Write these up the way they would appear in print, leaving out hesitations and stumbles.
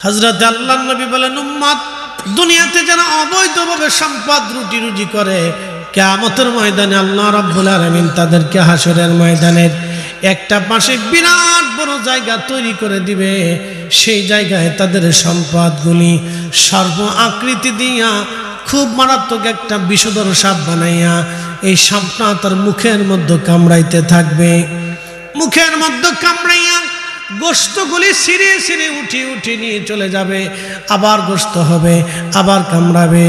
হযরত আল্লাহর নবী বলেন, উম্মত দুনিয়াতে যারা অবৈধভাবে সম্পদ রুটি করে, কিয়ামতের ময়দানে আল্লাহ রাব্বুল আলামিন তাদেরকে হাসরের মায়দানের একটা পাশে বিরাট বড় জায়গা তৈরি করে দিবে। সেই জায়গায় তাদের সম্পদগুলি সর্ব আকৃতি দিয়া খুব মারাত্মক একটা বিষধর সাপ বানাইয়া এই সাপটা তার মুখের মধ্যে কামড়াইতে থাকবে। মুখের মধ্যে কামড়াইয়া গোশতগুলি ছিঁড়ে ছিঁড়ে উঠি নিয়ে চলে যাবে, আবার গোশত হবে, আবার কামড়াবে।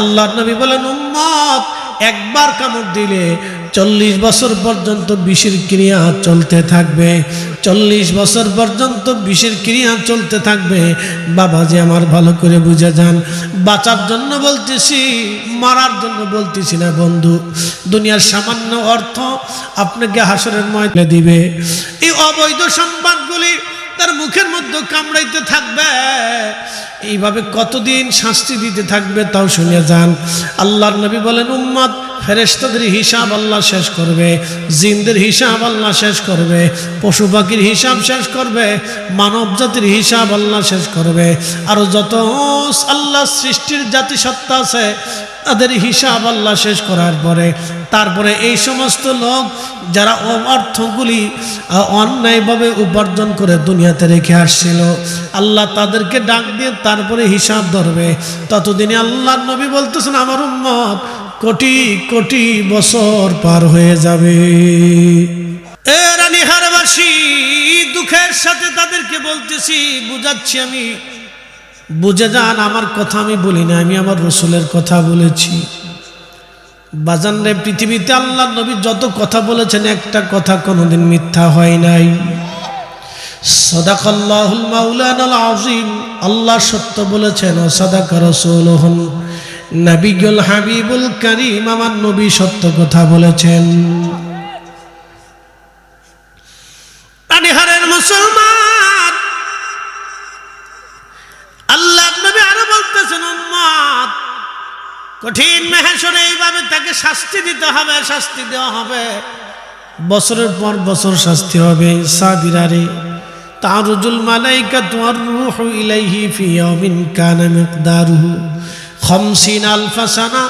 আল্লাহর নবী বলেন, উম্মত একবার কামড় দিলে 40 বছর পর্যন্ত বিষের ক্রিয়া চলতে থাকবে। 40 বছর পর্যন্ত বিষের ক্রিয়া চলতে থাকবে। বাবাজি আমার ভালো করে বুঝে যান, বাঁচার জন্য বলতেছি, মারার জন্য বলতেছি না বন্ধু। দুনিয়ার সামান্য অর্থ আপনাকে হাসরের ময়দানে দিবে। এই অবৈধ সম্পদগুলি তার মুখের মধ্যে কামড়াইতে থাকবে। এইভাবে কতদিন শাস্তি দিতে থাকবে তাও শুনে যান। আল্লাহর নবী বলেন, উম্মত ফেরেশতাদের হিসাব আল্লাহ শেষ করবে, জিনদের হিসাব আল্লাহ শেষ করবে, পশু পাখির হিসাব শেষ করবে, মানব জাতির হিসাব আল্লাহ শেষ করবে, আর যত আল্লাহ সৃষ্টির জাতিসত্তা আছে তাদের হিসাব আল্লাহ শেষ করার পরে তারপরে এই সমস্ত লোক যারা অর্থগুলি অন্যায়ভাবে উপার্জন করে দুনিয়াতে রেখে আসছিল, আল্লাহ তাদেরকে ডাক দিয়ে তারপরে হিসাব ধরবে। ততদিনে আল্লাহর নবী বলতেছেন, আমার উম্মত কোটি কোটি বছর পার হয়ে যাবে। এ রানীহারবাসী, দুঃখের সাথে তাদেরকে বলতেছি, বুঝাচ্ছি, আমি বুঝে যান। আমার কথা আমি বলি না, আমি আমার রাসূলের কথা বলেছি। বাজান রে, পৃথিবীতে আল্লাহর নবী যত কথা বলেছেন একটা কথা কোনোদিন মিথ্যা হয় নাই। সাদাকাল্লাহুল মাওলানাল আযীম, আল্লাহ সত্য বলেছেন, ও সাদাকা রাসূলুহুন নবিয়ুল হাবিবুল কারীম, আমার নবী সত্য কথা বলেছেন। আনিহারের মুসলমান, আল্লাহর নবী আরো বলতেছেন, উম্মত কঠিন মাহশরে এইভাবে তাকে শাস্তি দিতে হবে, শাস্তি দেওয়া হবে, বছরের পর বছর শাস্তি হবে। সাবিরারে তারুজুল মালাইকাতু ওয়ার রূহু ইলাইহি ফি ইয়াউমিন কানা মিকদারুহু 50,000 সানা।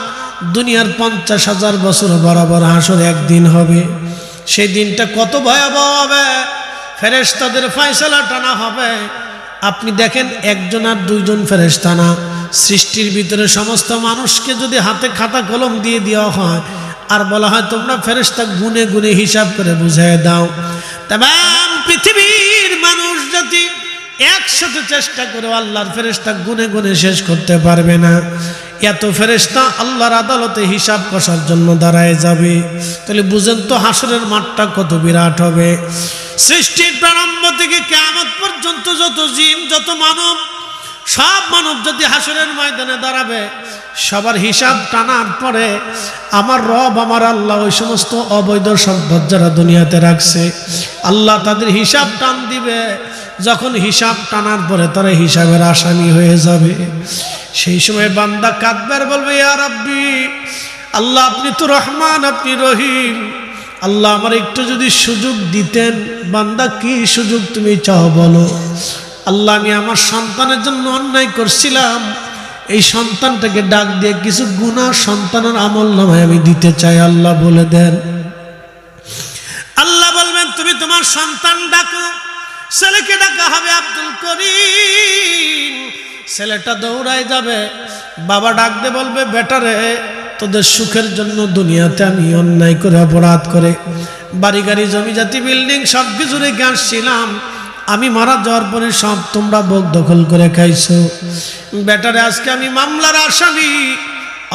দুনিয়ার 50,000 বছর বরাবর হাসর একদিন হবে। সেই দিনটা কত ভয়াবহ হবে, ফেরেশতাদের ফয়সালা টানা হবে। আপনি দেখেন, একজন আর দুইজন ফেরেশতা না, সৃষ্টির ভিতরে সমস্ত মানুষকে যদি হাতে খাতা কলম দিয়ে দেওয়া হয় আর বলা হয় তোমরা ফেরেশতা গুনে গুনে হিসাব করে বুঝিয়ে দাও, তাম পৃথিবীর মানুষ যদি একসাথে চেষ্টা করে আল্লাহর ফেরেশতা গুনে গুনে শেষ করতে পারবে না। এত ফেরেশতা আল্লাহর আদালতে হিসাব কষার জন্য দাঁড়ায় যাবে। তাহলে বুঝেন তো হাসরের মাঠটা কত বিরাট হবে। সৃষ্টির প্রারম্ভ থেকে কিয়ামত পর্যন্ত যত জিন, যত মানব, সব মানব যদি হাসরের ময়দানে দাঁড়াবে, সবার হিসাব টানার পরে আমার রব, আমার আল্লাহ ওই সমস্ত অবৈধ সম্পদ যারা দুনিয়াতে রাখছে, আল্লাহ তাদের হিসাব টান দিবে। যখন হিসাব টানার পরে তারা হিসাবের আসামি হয়ে যাবে, সেই সময় বান্দা কাঁদবে আর বলবে, ইয়া রাব্বি, আল্লাহ আপনি তো রহমান, আপনি রহিম, আল্লাহ আমার একটু যদি সুযোগ দিতেন। বান্দা কি সুযোগ তুমি চাও বলো? আল্লাহ আমি আমার সন্তানের জন্য অন্যায় করছিলাম, এই সন্তানটাকে ডাক দিয়ে কিছু গুনাহ সন্তানের আমল নামায় আমি দিতে চাই, আল্লাহ বলে দেন। আল্লাহ বলবেন, তুমি তোমার সন্তান ডাকো। ছেলেকে ডাকা হবে আব্দুল করিম। ছেলেটা দৌড়ায় যাবে, বাবা ডাক দিয়ে বলবে, বেটারে তোদের সুখের জন্য দুনিয়াতে আমি অন্যায় করে অপরাধ করে বাড়ি গাড়ি জমি জাতি বিল্ডিং সব কিছু রেখে আসছিলাম, আমি মারা যাওয়ার পরে সব তোমরা ভোগ দখল করে খাইছো। বেটারে আজকে আমি মামলার আসামি,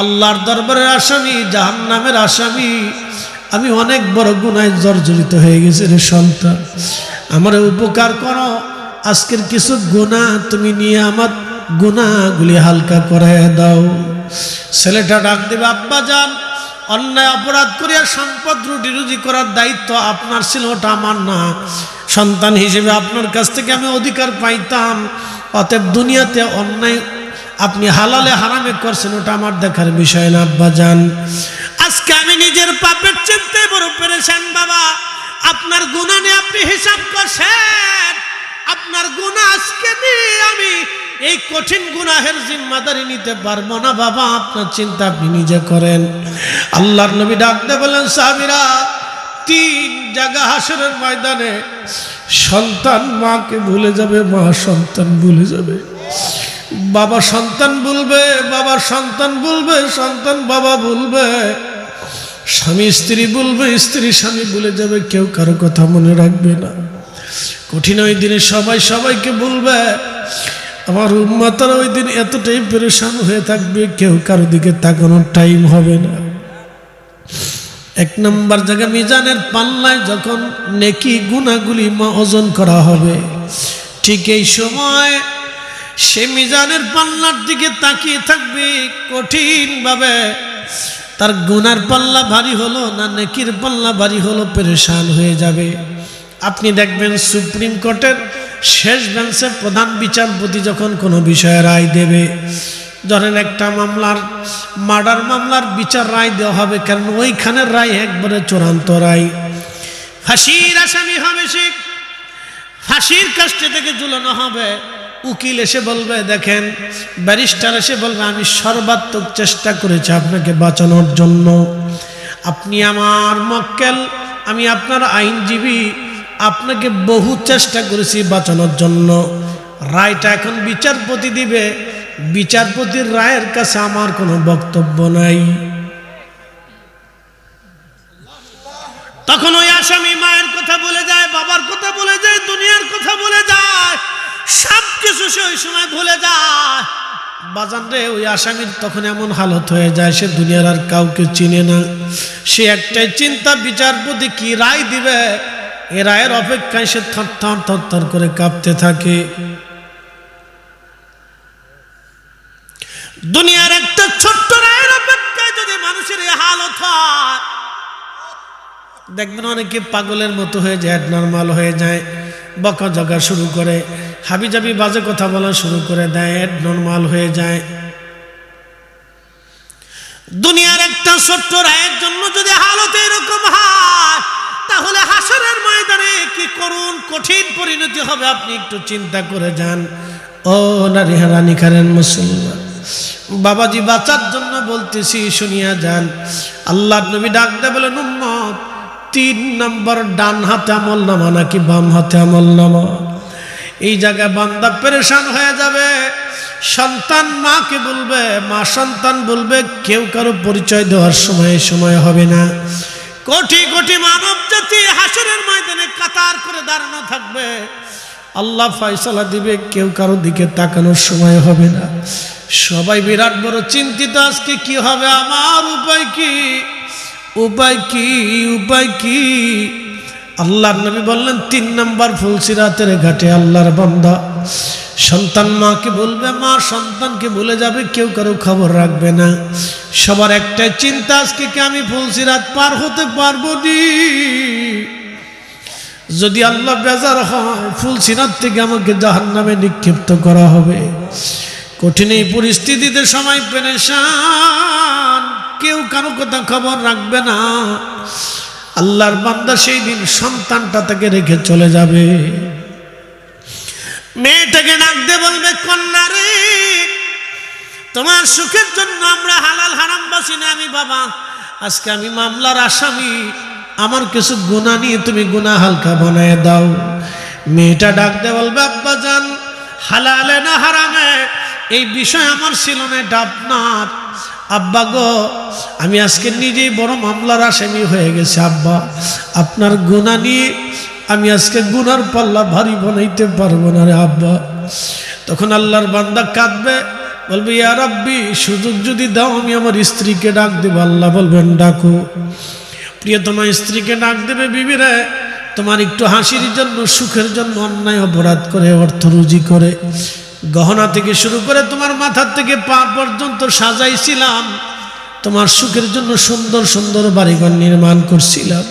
আল্লাহর দরবারের আসামি, জাহান্নামের আসামি, আমি অনেক বড় গুনায় জর্জরিত হয়ে গেছি রে সন্তান, আমার উপকার করো। আজকের কিছু গুনাহ তুমি নিয়ে আমার গুনাহগুলি হালকা করে দাও। ছেলেটা ডাক দেবে, আব্বা যান, অন্যায় অপরাধ করিয়া সম্পদ রুজি করার দায়িত্ব আপনার ছিল, ওটা আমার না। সন্তান হিসেবে আপনার কাছ থেকে আমি অধিকার পাইতাম, অতএব দুনিয়াতে অন্যায় আপনি হালালে হারামে করছেন, ওটা আমার দেখার বিষয় না। আব্বা যান, আজকে আমি নিজের পাপের চিন্তায় বড় পেরেশান বাবা। আপনার গুনাহ নিয়ে আপনি হিসাব করছেন, আপনার গুনাহ আজকে নিয়ে আমি এই কঠিন গুনাহের জিম্মাদারি নিতে পারবো না বাবা, আপনার চিন্তা আপনি নিজে করেন। আল্লাহর নবী ডাকতে বলেন, সাহাবীরা, 3 জায়গা হাসরের ময়দানে সন্তান মাকে ভুলে যাবে, মা সন্তান ভুলে যাবে, বাবা সন্তান ভুলবে, বাবা সন্তান ভুলবে, সন্তান বাবা ভুলবে, স্বামী স্ত্রী ভুলবে, স্ত্রী স্বামী ভুলে যাবে, কেউ কারো কথা মনে রাখবে না। কঠিন ওই দিনে সবাই সবাইকে ভুলবে। আমার উম্মতরা ওই দিন এতটাই পেরেশান হয়ে থাকবে, কেউ কারো দিকে তাকানোর টাইম হবে না। 1 নম্বর জায়গা, মিজানের পাল্লায় যখন নেকি গুনাহগুলি ওজন করা হবে, ঠিক এই সময় সে মিজানের পাল্লার দিকে তাকিয়ে থাকবে কঠিন ভাবে। তার গুনার পাল্লা ভারী হলো না নেকির পাল্লা ভারী হলো, পেরেশান হয়ে যাবে। আপনি দেখবেন সুপ্রিম কোর্টের শেষ বেঞ্চে প্রধান বিচারপতি যখন কোনো বিষয়ে রায় দেবে, ধরেন একটা মামলার মার্ডার মামলার বিচার রায় দেওয়া হবে, কারণ ওইখানের রায় একবারে চূড়ান্ত রায়। ফাঁসির আসামি হবে সে, ফাঁসির কাস্টে থেকে ঝুলানো হবে। উকিল এসে বলবে, দেখেন, ব্যারিস্টার এসে বলবে, আমি সর্বাত্মক চেষ্টা করেছি আপনাকে বাঁচানোর জন্য, আপনি আমার মক্কেল, আমি আপনার আইনজীবী, আপনাকে বহু চেষ্টা করেছি বাঁচানোর জন্য। রায়টা এখন বিচারপতি দিবে, বিচারপতির রায়ের কাছে আমার কোনো বক্তব্য নাই। তখন ওই আসামি মায়ের কথা বলে যায়, বাবার কথা বলে যায়, দুনিয়ার কথা বলে যায়, সব কিছু সে ওই সময় ভুলে যায়। বাজান রে, ওই আসামির তখন এমন হালত হয়ে যায়, সে দুনিয়ার আর কাউকে চিনে না। সে একটাই চিন্তা, বিচারপতি কি রায় দিবে, এ রায়ের অপেক্ষায় সে থরথর থরথর করে কাঁপতে থাকে। দুনিয়ার একটা ছোট্ট রায়ের অপেক্ষায় যদি মানুষের এই হালত হয়, দেখবেন অনেকে পাগলের মতো হয়ে যায়, নরমাল হয়ে যায়, বকাঝকা শুরু করে, হাবিজাবি বাজে কথা বলা শুরু করে দেয়, নরমাল হয়ে যায়। দুনিয়ার একটা ছোট্ট রায়ের জন্য যদি হালত এরকম হয়, তাহলে হাসরের ময়দানে কি করুন কঠিন পরিণতি হবে, আপনি একটু চিন্তা করে যান। ও নারী হারানি খারেন মুসলমান বাবাজি, বাঁচার জন্য বলতেছি, শুনিয়া যান। আল্লাহর নবী ডাকতে বলেন, উম্মত, 3 নম্বর ডান হাতে আমল নামা নাকি বাম হাতে আমল নামা? এই জায়গায় বান্দা পেরেশান হয়ে যাবে। সন্তান মাকে বলবে, মা সন্তান বলবে, কেউ কারো পরিচয় দেওয়ার সময় হবে না। কোটি কোটি মানব জাতি হাসরের ময়দানে কাতার করে দাঁড়ানো থাকবে, আল্লাহ ফয়সালা দিবে, কেউ কারো দিকে তাকানোর সময় হবে না। সবাই বিরাট বড় চিন্তিত, আজকে কি হবে আমার, উপায় কি, উপায় কি, উপায় কি? আল্লাহর নবী বললেন, 3 নম্বর ফুলসিরাতের ঘাটে আল্লাহর বান্দা সন্তান মাকে বলবে, মা সন্তানকে ভুলে যাবে, কেউ কারো খবর রাখবে না। সবার একটাই চিন্তা, আজকে কি আমি ফুলসিরাত পার হতে পারবো নি? যদি আল্লাহ বেজার হয়, ফুলসিরাত থেকে আমাকে জাহান্নামে নিক্ষিপ্ত করা হবে। কঠিন এই পরিস্থিতিতে সময় পেরেশান, কেউ কারো কথা খবর রাখবে না। আল্লাহর বান্দা সেই দিন সন্তানটা তাকে রেখে চলে যাবে। মেয়েটাকে ডাকতে বলবে, কন্যা রে, তোমার সুখের জন্য আমরা হালাল হারাম বাসি না। আমি বাবা, আজকে আমি মামলার আসামি, আমার কিছু গুনাহ নিয়ে তুমি গুনাহ হালকা বানায় দাও। মেয়েটা ডাকতে বলবে, আব্বা জান, হালালে না হারামে এই বিষয় আমার ছিল না, এটা আপনার। আব্বা গো, আমি আজকে নিজেই বড় মামলার আসামি হয়ে গেছি আব্বা, আপনার গুনাহ নিয়ে আমি আজকে গুনার পাল্লা ভারী বানাইতে পারবো না রে আব্বা। তখন আল্লাহর বান্দা কাঁদবে, বলবে, ইয়া রাব্বি, সুযোগ যদি দাও আমি আমার স্ত্রীকে ডাক দেব। আল্লাহ বলবেন, ডাকো। প্রিয়তমা স্ত্রীকে ডাক দেবে, বিবি রে, তোমার একটু হাসির জন্য, সুখের জন্য অন্যায় অপরাধ করে, অর্থ রুজি করে, গহনা থেকে শুরু করে তোমার মাথার থেকে পা পর্যন্ত সাজাইছিলাম, তোমার সুখের জন্য সুন্দর সুন্দর বাড়িঘর নির্মাণ করছিলাম।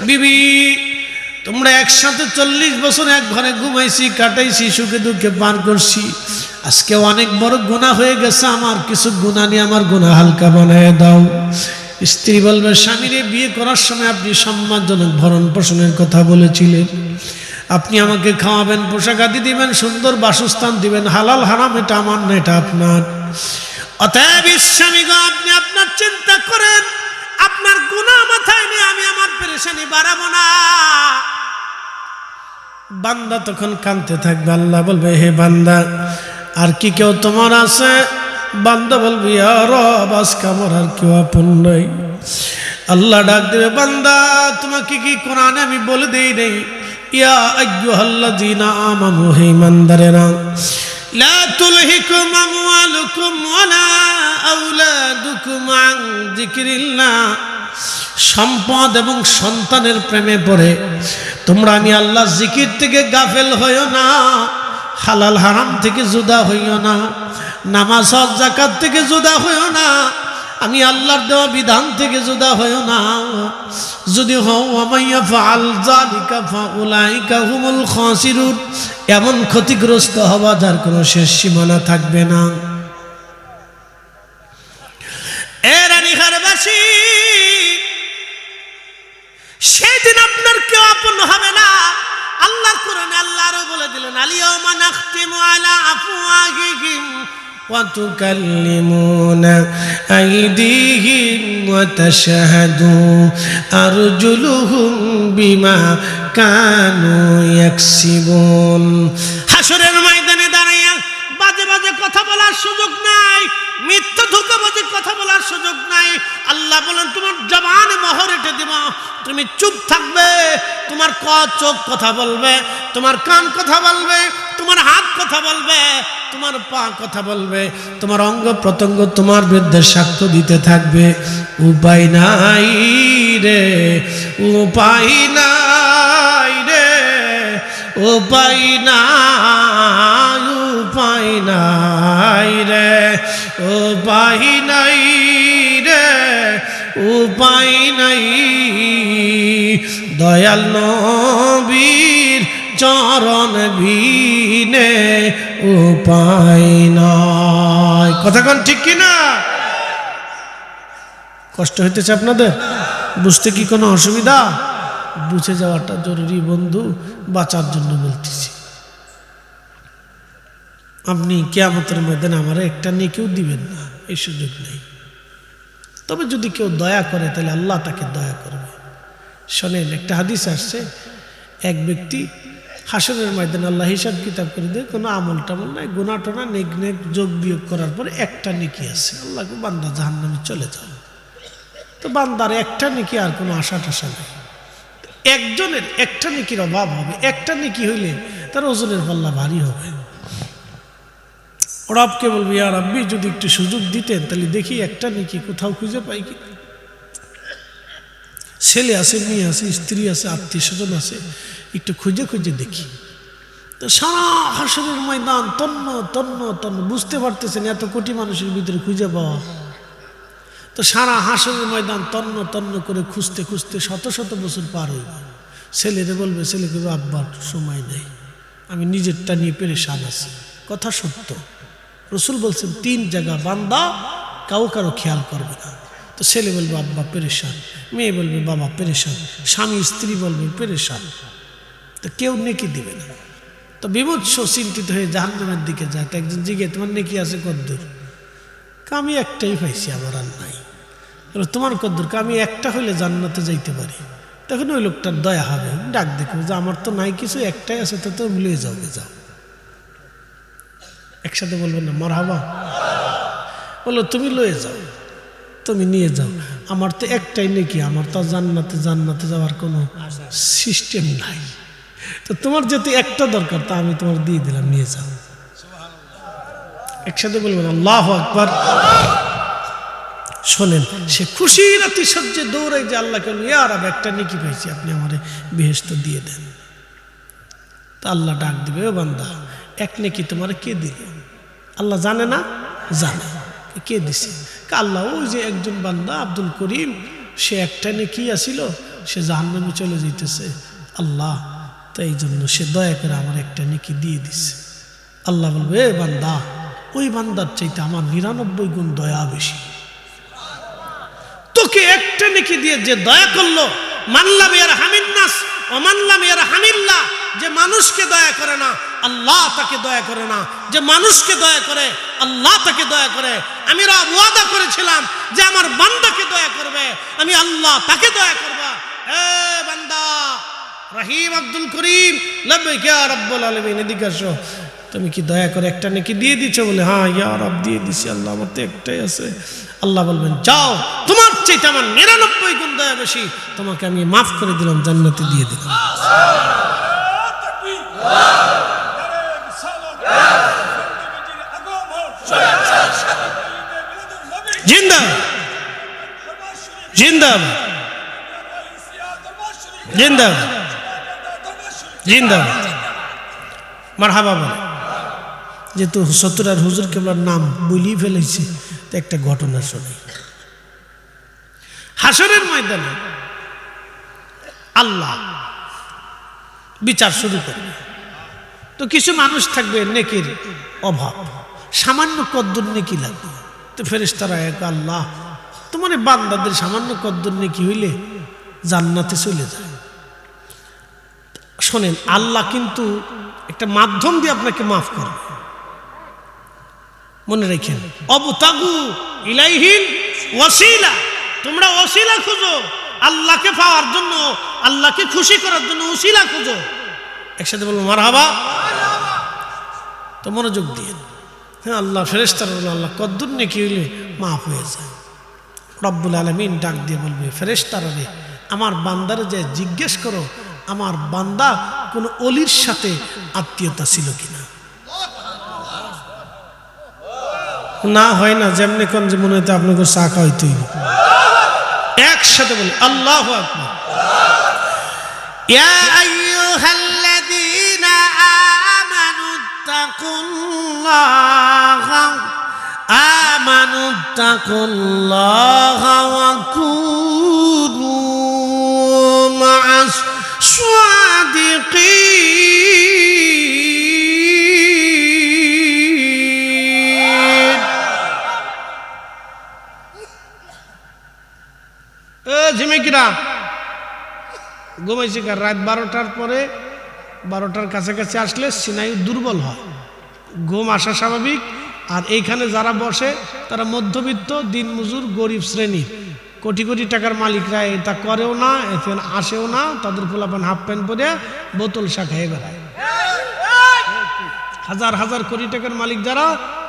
বিবি, তোমরা একসাথে 40 বছর এক ঘরে ঘুমাইছি, কাটাইছি, সুখে দুঃখে পার করছি, আজকে অনেক বড় গুনাহ হয়ে গেছে, আমার কিছু গুনাহ নিয়ে আমার গুনাহ হালকা বানায় দাও। স্ত্রী বলবে, স্বামীরে বিয়ে করার সময় আপনি সম্মানজনক ভরণ পোষণের কথা বলেছিলেন, আপনি আমাকে খাওয়াবেন, পোশাক আদি দিবেন, সুন্দর বাসস্থান দিবেন, হালাল হারাম এটা আমার না, এটা আপনার। অতএব স্বামী গো, আপনি আপনার চিন্তা করেন, আপনার গুনাহ মাথায় নিয়ে আমি আমার পেরেশানি বাড়াবো না। বান্দা তখন কাঁদতে থাকবে, আল্লাহ বলবে হে বান্দা আর কি কেউ তোমার আছে? বান্দা বলবে ইয়া রব আজকে আমার আর কেউ আপন নাই। আল্লাহ ডাক দেবে, বান্দা তোমাকে কি কোরআনে আমি বলে দেই নাই, ইয়া আইয়ুহাল্লাযীনা আমানু, হে ঈমানদারেরা, লা তুলহিকুম আমওয়ালুকুম ওয়ালা আওলাদুকুম আন যিকরিল্লাহ, সম্পদ এবং সন্তানের প্রেমে পড়ে তোমরা আমি আল্লাহর জিকির থেকে গাফেল হইও না, হালাল হারাম থেকে জুদা হইও না, নামাজ হজ যাকাত থেকে জুদা হইও না, আমি আল্লাহর দেওয়া বিধান থেকে জুদা হইও না। যদি হও আমাইয়া ফাআল যালিকা ফাউলাইকা হুমুল খাসিরুন, এমন ক্ষতিগ্রস্ত হওয়া যার কোনো শেষ সীমানা থাকবে না। এ রানীহারবাসী, সেদিন আপনার কেউ আপন হবে না। আল্লাহ কোরআনে আল্লাহ আরো বলে দিলেন, আলিয়াউমা নাখতিমু আলা আফওয়াহিহিম ওয়া তুকাল্লিমুনা আইদিহিম ওয়া তাশহাদু আরজুলুহুম বিমা কানু ইয়াকসিবুন। হাসরের ময়দানে দাঁড়াইয়া বাজে বাজে কথা বলার সুযোগ নাই, মিথ্যা ধোঁকাবাজি কথা বলার সুযোগ নাই। আল্লাহ বলেন তোমার জবানে মোহর এঁটে দিব, তুমি চুপ থাকবে। তোমার চোখ কথা বলবে, তোমার কান কথা বলবে, তোমার হাত কথা বলবে, তোমার পা কথা বলবে, তোমার অঙ্গ প্রত্যঙ্গ তোমার বিরুদ্ধে সাক্ষ্য দিতে থাকবে। উপায় নাই রে, উপায় নাই রে, উপায় নাই, উপায় নাই রে, উপায় নাই রে, উপায় নাই। দয়াল নবীর চরণ বিনে উপায় নাই। কথা কোন ঠিক কিনা? কষ্ট হইতেছে আপনাদের? বুঝতে কি কোনো অসুবিধা? বুঝে যাওয়াটা জরুরি বন্ধু, বাঁচার জন্য বলতেছি। আপনি কিয়ামতের ময়দানে আমার একটা নেকিও দিবেন না, এই সুযোগ নেই। তবে যদি কেউ দয়া করে তাহলে আল্লাহ তাকে দয়া করবে। শোনেন, একটা হাদিস আসছে, এক ব্যক্তি হাসরের ময়দানে আল্লাহ হিসাব কিতাব করে দেয়, কোনো আমল টামল নাই, গুনাহ টোনা নেক নেক যোগ বিয়োগ করার পরে একটা নেকি আছে, আল্লাহকে বান্দা জাহান্নামে চলে যাও। তো বান্দার একটা নেকি, আর কোনো আশা টাশা নেই। একজনের একটা নেকির অভাব হবে, একটা নেকি হইলে তার ওজনের পাল্লা ভারী হবে। রবকে বলবি ইয়া রাব্বি যদি একটু সুযোগ দিতেন তাহলে দেখি একটা নেকি কোথাও খুঁজে পাই কি। ছেলে আছে, মেয়ে আছে, স্ত্রী আছে, আত্মীয় স্বজন আছে, একটু খুঁজে খুঁজে দেখি। তো সারা হাসরের ময়দান তন্ন তন্ন তন্ন, বুঝতে পারতেছেন এত কোটি মানুষের ভিতরে খুঁজে পাওয়া। তো সারা হাসরের ময়দান তন্ন তন্ন করে খুঁজতে খুঁজতে শত শত বছর পার হইব। ছেলেরে বলবে, ছেলেকে আব্বার সময় নেই, আমি নিজেরটা নিয়ে পেরেশান আছি। কথা সত্য। রসুল বলছেন 3 জায়গা বান্দা কারো খেয়াল করবে না। তো ছেলে বলবে আব্বা পেরেশান, মেয়ে বলবে বাবা পেরেশান, স্বামী স্ত্রী বলবে পেরেশান। তো কেউ নেকি দিবে না। তো বিমুৎস চিন্তিত হয়ে জাহান্নামের দিকে যায়। তো একজন জিজ্ঞেস, তোমার নেকি আছে কদ্দূর? আমি একটাই পাইছি, আমার আর নাই। তোমার কদ্দূর? আমি একটা হইলে জান্নাতে যাইতে পারি। তখন ওই লোকটার দয়া হবে, ডাক দেখো যে আমার তো নাই কিছু, একটাই আছে, তো তো মিলিয়ে যাও, যাও। একসাথে বলবেন না মারহাবা? বললো তুমি লয়ে যাও, তুমি নিয়ে যাও, আমার তো একটাই নেকি, আমার তো জান্নাতে যাওয়ার কোনো সিস্টেম নাই। তো তোমার যেহেতু একটা দরকার, তা আমি তোমার দিয়ে দিলাম, নিয়ে যাও। একসাথে বলবেন আল্লাহু আকবার। শোনেন, সে খুশির আতিশয্যে দৌড়াই যে আল্লাহকে ইয়া রাব একটা নেকি পাইছি, আপনি আমারে বেহেশত দিয়ে দেন। তা আল্লাহ ডাক দিবে, ও বান্দা এক নেকি তোমার কে দিল? আল্লাহ জানে না? জানে। কে দিছে? আল্লাহ, ওই যে একজন বান্দা আব্দুল করিম, সে একটা নেকি আসিল, সে জাহান্নামে চলে যাইতেছে। আল্লাহ তাই জন্য সে দয়া করে আমার একটা নেকি দিয়ে দিছে। আল্লাহ বলবে, এ বান্দা, ওই বান্দার চাইতে আমার 99 গুণ দয়া বেশি। তোকে একটা নেকি দিয়ে যে দয়া করলো, মানলাম ইয়ারহামিন নাস ওয়া মানলাম ইয়ারহামিল্লাহ, যে মানুষকে দয়া করে না আল্লাহ তাকে দয়া করে না, যে মানুষকে দয়া করে আল্লাহ তাকে দয়া করে। আমি রব ওয়াদা করেছিলাম যে আমার বান্দাকে দয়া করবে, আমি আল্লাহ তাকে দয়া করব। এ বান্দা রহিম আব্দুল করিম লাব্বাইক ইয়া রাব্বুল আলামিন, এদিকে আসো। তুমি কি দয়া করে একটা নেকি দিয়ে দিচ্ছ? বলে হ্যাঁ ইয়া রব দিয়ে দিছি আল্লাহ, আমার তো একটাই আছে। আল্লাহ বলবেন যাও, তোমার চাইতে আমার 99 গুণ দয়া বেশি, তোমাকে আমি মাফ করে দিলাম, জান্নাতে দিয়ে দিলাম। জিন্দাবাদ জিন্দাবাদ জিন্দাবাদ জিন্দাবাদ মারহাবা বলে। যেহেতু সত্তরার হুজুর কেবলার নাম বলি ফেলেছে, তো একটা ঘটনা শোনাই। হাসরের ময়দানে আল্লাহ বিচার শুরু করবে। তো কিছু মানুষ থাকবে নেকির অভাব, সামান্য কদ্দুর নেকি লাগবে। তো ফেরেশতারা এক আল্লাহ তোমার বান্দাদের সামান্য কদ্দুর নেকি হইলে জান্নাতে চলে যায়। শোনেন, আল্লাহ কিন্তু একটা মাধ্যম দিয়ে আপনাকে মাফ করবে, মনে রেখেন। অবতাগু ইলাইহিল ওয়াসিলা, তোমরা ওসিলা খুঁজো আল্লাহকে পাওয়ার জন্য, আল্লাহকে খুশি করার জন্য ওসিলা খুঁজো। একসাথে বলবো মারহাবা। তো মনোযোগ দিয়ে হ্যাঁ আল্লাহ ফেরেশতারা বলল আল্লাহ কদ্দুর নেকি হইলে মাফ হয়ে যায়। রব্বুল আলামিন ডাক দিয়ে বলবে ফেরেশতারা রে, আমার বান্দারে যে জিজ্ঞেস করো আমার বান্দা কোন অলির সাথে আত্মীয়তা ছিল কিনা। না হয় না যেমনি কোন যে মনে হইতে আপনাকে চা খাওয়াইতে হইব। একসাথে বলি আল্লাহু আকবার। ইয়া আইয়ুহাল্লাযীনা আমানুত্তাকুল্লাহা ওয়া কুনু মা'আস সাদিকিন। ঝিমিকিরা ঘুমাইছি কার? রাত 12টার পরে, 12টার কাছাকাছি আসলে স্নায়ু দুর্বল হয়, ঘুম আসা স্বাভাবিক। আর এইখানে যারা বসে তারা মধ্যবিত্ত দিনমজুর গরিব শ্রেণীর, কোটি কোটি টাকার মালিকরা এটা করেও না, এখানে আসেও না। তাদের পোলাপান হাফ প্যান্ট পরে বোতল শা খেয়ে বেড়ায়। হাজার হাজার কোটি টাকার মালিক যারা,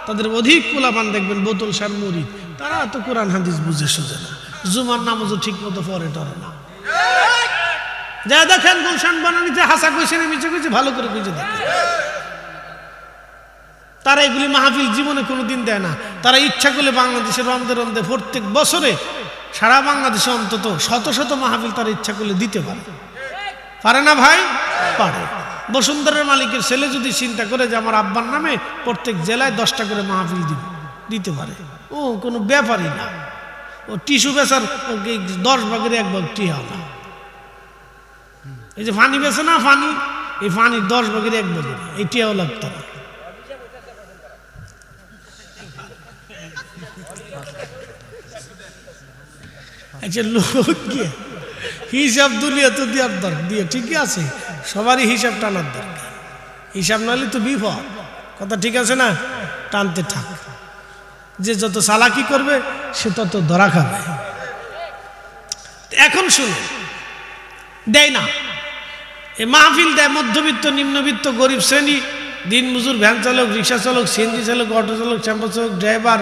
তাদের অধিক পোলাপান দেখবেন বোতল সার মুরিদ। তারা তো কোরআন হাদিস বুঝে সুঝে না, জুমার নামাজও ঠিক মতো পড়ে টরে না। যা দেখেন গুলশান বানানিতে হাসা কইছে না মিছে কইছে, ভালো করে বুঝে দেখেন। তারা এগুলি মাহফিল জীবনে কোনোদিন দেয় না। তারা ইচ্ছা করলে বাংলাদেশের রন্ধে রন্ধে প্রত্যেক বছরে সারা বাংলাদেশে অন্তত শত শত মাহফিল তারা ইচ্ছা করলে দিতে পারে। পারে না ভাই? পারে। বসুন্ধরার মালিকের ছেলে যদি চিন্তা করে যে আমার আব্বার নামে প্রত্যেক জেলায় 10টা করে মাহফিল দিতে পারে, ও কোনো ব্যাপারই না। ও টিস্যু বেচার 10 ভাগের 1 ভাগ টিহা না। এই যে ফানি বেছে না, ফানি, এই ফানির 10 ভাগের 1 ভাগ এই টিহাও লাগতো না। আচ্ছা লোক গিয়ে হিসাব দুলিয়া তো দেওয়ার দরকার, দিয়ে ঠিকই আছে, সবারই হিসাব টানার দরকার। হিসাব নাহলে তো বিপদ। কথা ঠিক আছে না? টানতে থাক। যে যত চালাকি করবে সে তত ধরা খাবে। এখন শুনুন, দেয় না, এই মাহফিল দেয় মধ্যবিত্ত, নিম্নবিত্ত, গরিব শ্রেণী, দিনমজুর, ভ্যান চালক, রিক্সা চালক, সিএনজি চালক, অটো চালক, টেম্পো চালক, ড্রাইভার,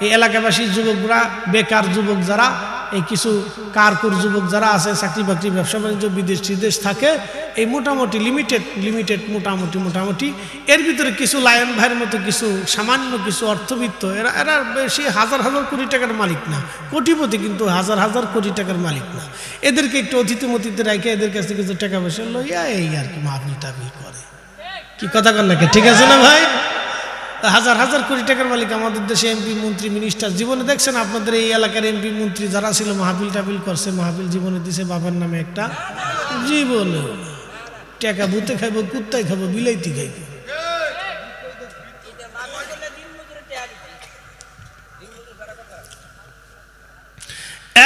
এই এলাকাবাসী যুবকরা, বেকার যুবক যারা, এই কিছু কারকুর যুবক যারা আছে, চাকরি বাকরি, ব্যবসা বাণিজ্য, বিদেশ থাকে, এই মোটামুটি লিমিটেড মোটামুটি এর ভিতরে কিছু লায়ন ভাইয়ের মতো কিছু সামান্য কিছু অর্থবিত্ত, এরা বেশি হাজার হাজার কোটি টাকার মালিক না, কোটিপতি, কিন্তু হাজার হাজার কোটি টাকার মালিক না। এদেরকে একটু অতিথিমতিতে রেখে এদের কাছে কিছু টাকা পয়সা লইয়া এই আর কি মাহফিল টাহফিল করে। কি কথা কন নাকি? ঠিক আছে না ভাই? হাজার হাজার কোটি টাকার মালিক আমাদের দেশে এমপি, মন্ত্রী, মিনিস্টার। জীবনে দেখছেন আপনাদের এই এলাকার এমপি, মন্ত্রী যারা ছিল মাহফিল টাহফিল করছে, মাহফিল জীবনে দিছে বাবার নামে একটা? জীবনে টাকা ভূতে খাইব, কুত্তায় খাবো, বিলাইতি খাইব।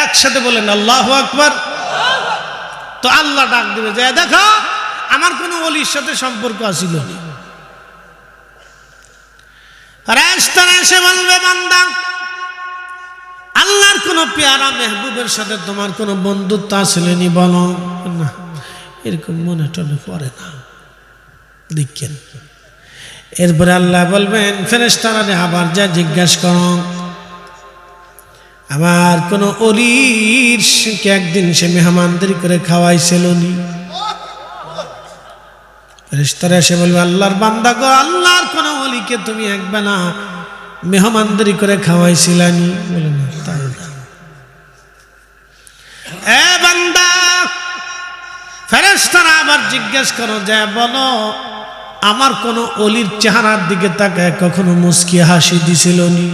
একসাথে বলেন আল্লাহু আকবার। তো আল্লাহ ডাক দিবে যে দেখো আমার কোনো ওলির সাথে সম্পর্ক আছিল না। ফেরেশতারা এসে বলবে, বান্দা, আল্লাহর কোন পেয়ারা মেহবুবের সাথে তোমার কোনো বন্ধুত্ব আসলেনি? বলো না, এরকম মনে টনে পড়ে না, দেখেন। এরপরে আল্লাহ বলবেন, ফেরেশতারা আবার যা জিজ্ঞাসা করো, আমার কোন অলির একদিন সে মেহমানদারি করে খাওয়াইছিল নি? ফেরেশতারা এসে বলবে, আল্লাহর বান্দা গো, আল্লাহর কোন ওলিকে তুমি একবেলা মেহমানদারি করে খাওয়াইছিলানি? বলে না, তাই না। এ বান্দা, ফেরেশতারা আবার জিজ্ঞেস করো, যে বলো, আমার কোন ওলির চেহারার দিকে তাকায় কখনো মুস্কি হাসি দিছিল নি?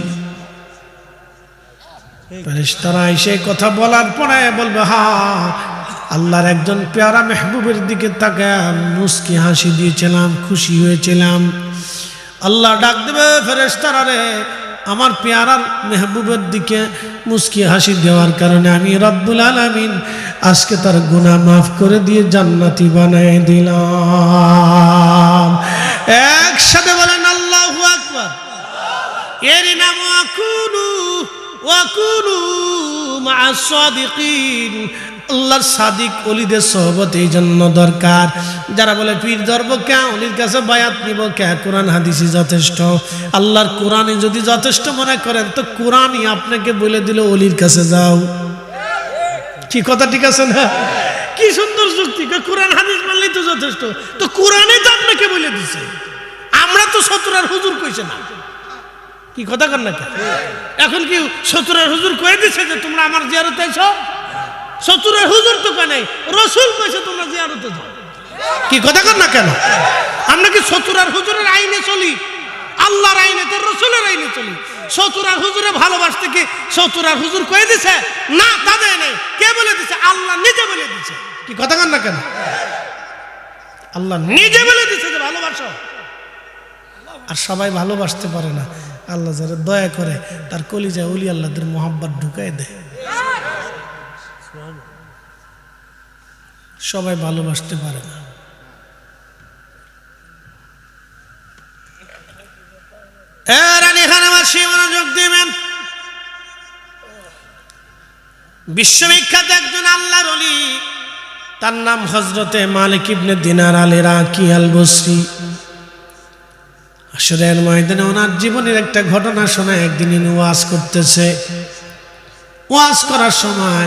ফেরেশতারা এসে কথা বলার পরে বলবে, হ্যাঁ, আল্লাহর একজন পেয়ারা মেহবুবের দিকে তাকায় মুস্কি হাসি দিয়েছিলাম, খুশি হয়েছিলাম। আল্লাহ ডাক দেবে, ফেরেশতারা রে, আমার পেয়ারার মেহবুবের দিকে মুস্কি হাসি দেওয়ার কারণে আমি রব্বুল আলামিন আজকে তার গুনাহ মাফ করে দিয়ে জান্নাতি বানায় দিলাম। একসাথে বলেন আল্লাহু আকবার। এর নাম ওয়াকুনু মা'আস সাদিকিন। আল্লাহর সাদিক ওলিদের সোহবত এই জন্য দরকার। যারা বলে পীর ধরবো কে, ওলির কাছে বায়াত নিব কে, কোরআন হাদিসই যথেষ্ট। আল্লাহর কোরআনে যদি যথেষ্ট মনে করেন, তো কোরআনই আপনাকে বলে দিল ওলির কাছে যাও। কি কথা ঠিক আছে না? কি সুন্দর যুক্তি। কোরআন হাদিস মানলেই তো যথেষ্ট, তো কোরআনে তো আপনাকে বলে দিছে। আমরা তো সতুরার হুজুর কইছে না, কি কথা কর না? এখন কি সতুরার হুজুর কয়ে দিছে যে তোমরা আমার জিয়ারতে আইছো? সতুরের হুজুর তো কয় নাই, রসুল কইছে তোমরা জিয়ারতে যাও। কি কথা কর না কেন? আমরা কি সতুরার হুজুরের আইনে চলি? আল্লাহর আইনে, তো রসুলের আইনে চলি। সতুরার হুজুরে ভালোবাসতে কি সতুরার হুজুর কয়ে দিছে? না, তা দেয় নাই। কে বলে দিছে? আল্লাহ নিজে বলে দিছে। কি কথা কর না কেন? আল্লাহ নিজে বলে দিছে যে ভালোবাসো। আর সবাই ভালোবাসতে পারে না। আল্লাহ যারা দয়া করে তার কলিজায় ওলি আল্লাহদের মোহাব্বত ঢুকায় দেয়। সবাই ভালোবাসতে পারে না। মনোযোগ দিবেন। বিশ্ববিখ্যাত একজন আল্লাহর ওলি, তার নাম হযরতে মালিক ইবনে দিনার আল ইরাকি আল বসরি। হাশরের ময়দানে ওনার জীবনের একটা ঘটনা শোনায়। একদিন ইনি ওয়াজ করতেছে। ওয়াজ করার সময়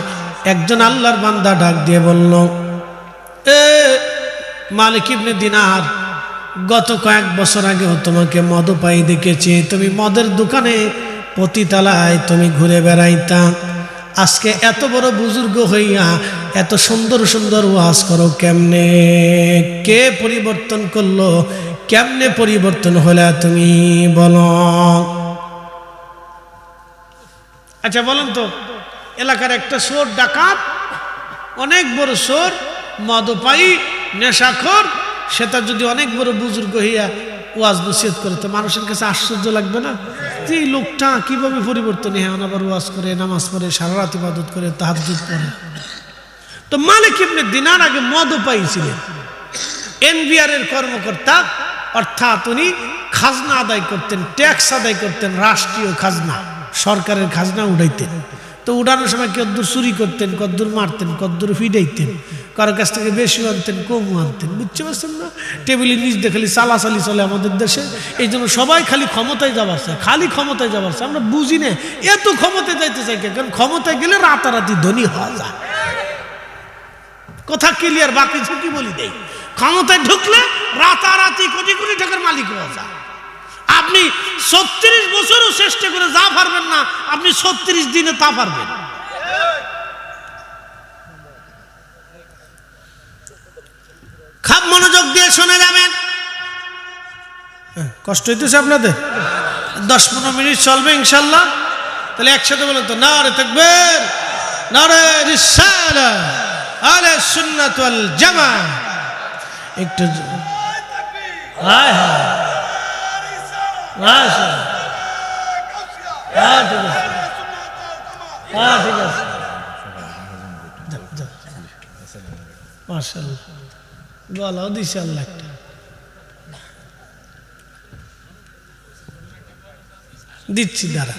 একজন আল্লাহর বান্দা ডাক দিয়ে বলল, এ মালিক ইবনে দিনার, গত কয়েক বছর আগেও তোমাকে মদপায়ী দেখেছি। তুমি মদের দোকানে পতিতালায় তুমি ঘুরে বেড়াইতা। আজকে এত বড় বুজুর্গ হইয়া এত সুন্দর সুন্দর ওয়াজ করো কেমনে? কে পরিবর্তন করলো? কেমনে পরিবর্তন হলে তুমি বলো? আচ্ছা বলেন তো, এলাকার একটা চোর ডাকাত, অনেক বড় চোর, মদপায়ী, নেশাখোর, সেটা যদি অনেক বড় বুজুর্গ হইয়া ওয়াজ নসিহত করে, তো মানুষের কাছে আশ্চর্য লাগবে না যে এই লোকটা কিভাবে পরিবর্তন হয়? আবার ওয়াজ করে, নামাজ পড়ে, সারা রাত ইবাদত করে, তাহাজ্জুদ পড়ে। তো মালিক ইবনে দিনার আগে মদপায়ী ছিলেন, এনবিআর এর কর্মকর্তা, অর্থাৎ উনি খাজনা আদায় করতেন, ট্যাক্স আদায় করতেন, রাষ্ট্রীয় খাজনা, সরকারের খাজনা উঠাইতেন। তো উঠানোর সময় কদ্দূর চুরি করতেন, কদ্দূর মারতেন, কদ্দূর ফিডাইতেন, কারো কাছ থেকে বেশি আনতেন, কমও আনতেন। বুঝতে পারছেন না? টেবিলের নিচ দিয়ে খালি চালাচালি চলে আমাদের দেশে। এই জন্য সবাই খালি ক্ষমতায় যাবার চায়, খালি ক্ষমতায় যাবার চায়। আমরা বুঝি না এত ক্ষমতায় যাইতে চাই, কারণ ক্ষমতায় গেলে রাতারাতি ধনী হওয়া যায়। কথা ক্লিয়ার? বাকি কি বলি দেই, ক্ষমতায় ঢুকলে রাতারাতি কোটি কোটি টাকার মালিক হওয়া যায়। আপনি 36 বছরও চেষ্টা করে যা পারবেন না, আপনি 36 দিনে তা পারবেন। খুব মনোযোগ দিয়ে শুনে যাবেন। কষ্ট হইতেছে আপনাদের? 10-15 মিনিট চলবে ইনশাল্লাহ। তাহলে একসাথে বলেন তো, নারে তাকবীর, নারে রিসালাহ, আহলে সুন্নাত ওয়াল জামাআহ। একটু হায় হায়, ঠিক আছে, মাশাআল্লাহ। গলাও দিছে আল্লাহ একটা। দিচ্ছি দাঁড়া।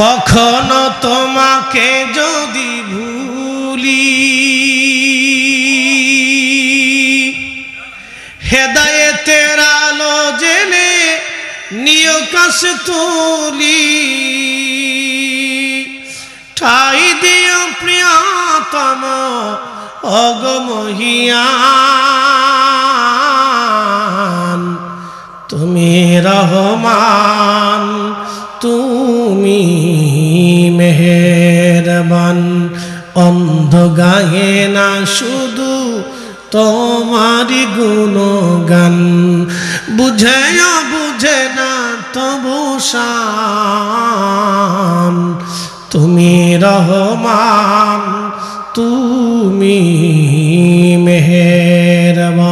কখনো তোমাকে যদি ভুলি, হেদায়েতের আলো জেলে নিয় কাছে তুলি, ঠাই দিও প্রিয়তম অগমহিয়ান, তুমি রহমান তুমি মেহেরবান। অন্ধ গায়ে না শুধু তোমারি গুণগান, বুঝেও বুঝে না তবু শান, তুমি রহমান তুমি মেহেরবান।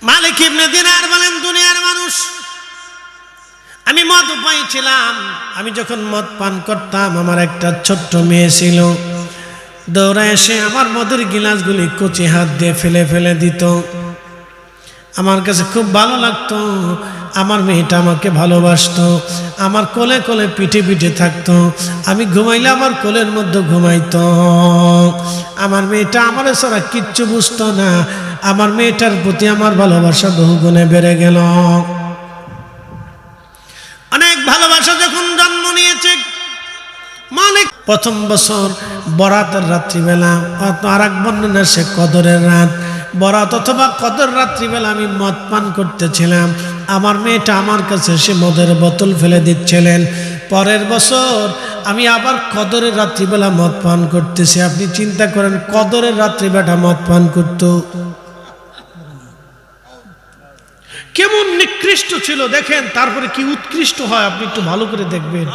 মালিক ইবনে দিনার বলেন, দুনিয়ার মানুষ, আমি মদ পাইছিলাম, আমি যখন মদ পান করতাম আমার একটা ছোট্ট মেয়ে ছিল, দৌড়ে এসে আমার মদের গিলাসগুলি কচি হাত দিয়ে ফেলে ফেলে দিত। আমার কাছে খুব ভালো লাগতো, আমার মেয়েটা আমাকে ভালোবাসতো, আমার কোলে কোলে পিঠে পিঠে থাকতো, আমি ঘুমাইলে আমার কোলের মধ্যে ঘুমাইতো। আমার মেয়েটা আমার ছাড়া কিচ্ছু বুঝতো না, আমার মেয়েটার প্রতি আমার ভালোবাসা বহুগুণে বেড়ে গেল। অনেক ভালোবাসা যখন জন্ম নিয়েছে, মালিক প্রথম বছর বরাতের রাত্রিবেলা, আর এক বর্ণনা সে কদরের রাত, বরাত অথবা কদর রাত্রিবেলা আমি মদ পান করতেছিলাম, আমার মেয়েটা আমার কাছে এসে মদের বোতল ফেলে দিচ্ছিলেন। পরের বছর আমি আবার কদরের রাত্রিবেলা মদ পান করতেছি। আপনি চিন্তা করেন, কদরের রাত্রিবেলা মদ পান করত, কেমন নিকৃষ্ট ছিল দেখেন। তারপরে কি উৎকৃষ্ট হয় আপনি একটু ভালো করে দেখবেন।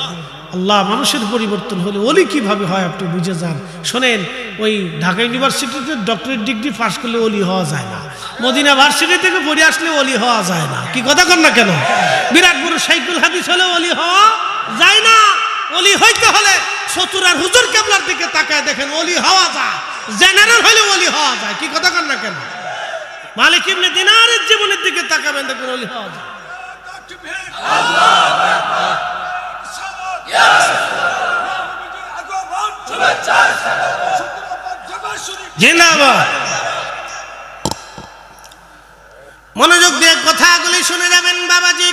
আল্লাহ মানুষের পরিবর্তন হলে ওলি কিভাবে হয় আপনি বুঝে যান। শোনেন, ওই ঢাকা ইউনিভার্সিটিতে ডক্টরেট ডিগ্রি পাস করলে ওলি হওয়া যায় না, মদিনা ভার্সিটি থেকে পড়ে আসলে ওলি হওয়া যায় না। কি কথা কন না কেন? বিরাট বড় শাইখুল হাদিস হলে ওলি হওয়া যায় না। ওলি হইতে হলে চতুরার হুজুর কেবলার দিকে তাকায় দেখেন, ওলি হওয়া যায়। জেনারেল হলে ওলি হওয়া যায়। কি কথা কন না কেন? মালিক ইবনে দিনারের জীবনের দিকে তাকাবেন, দেখবেন ওলি হওয়া যায়। মনোযোগ দিয়ে কথাগুলি শুনে যাবেন বাবাজি।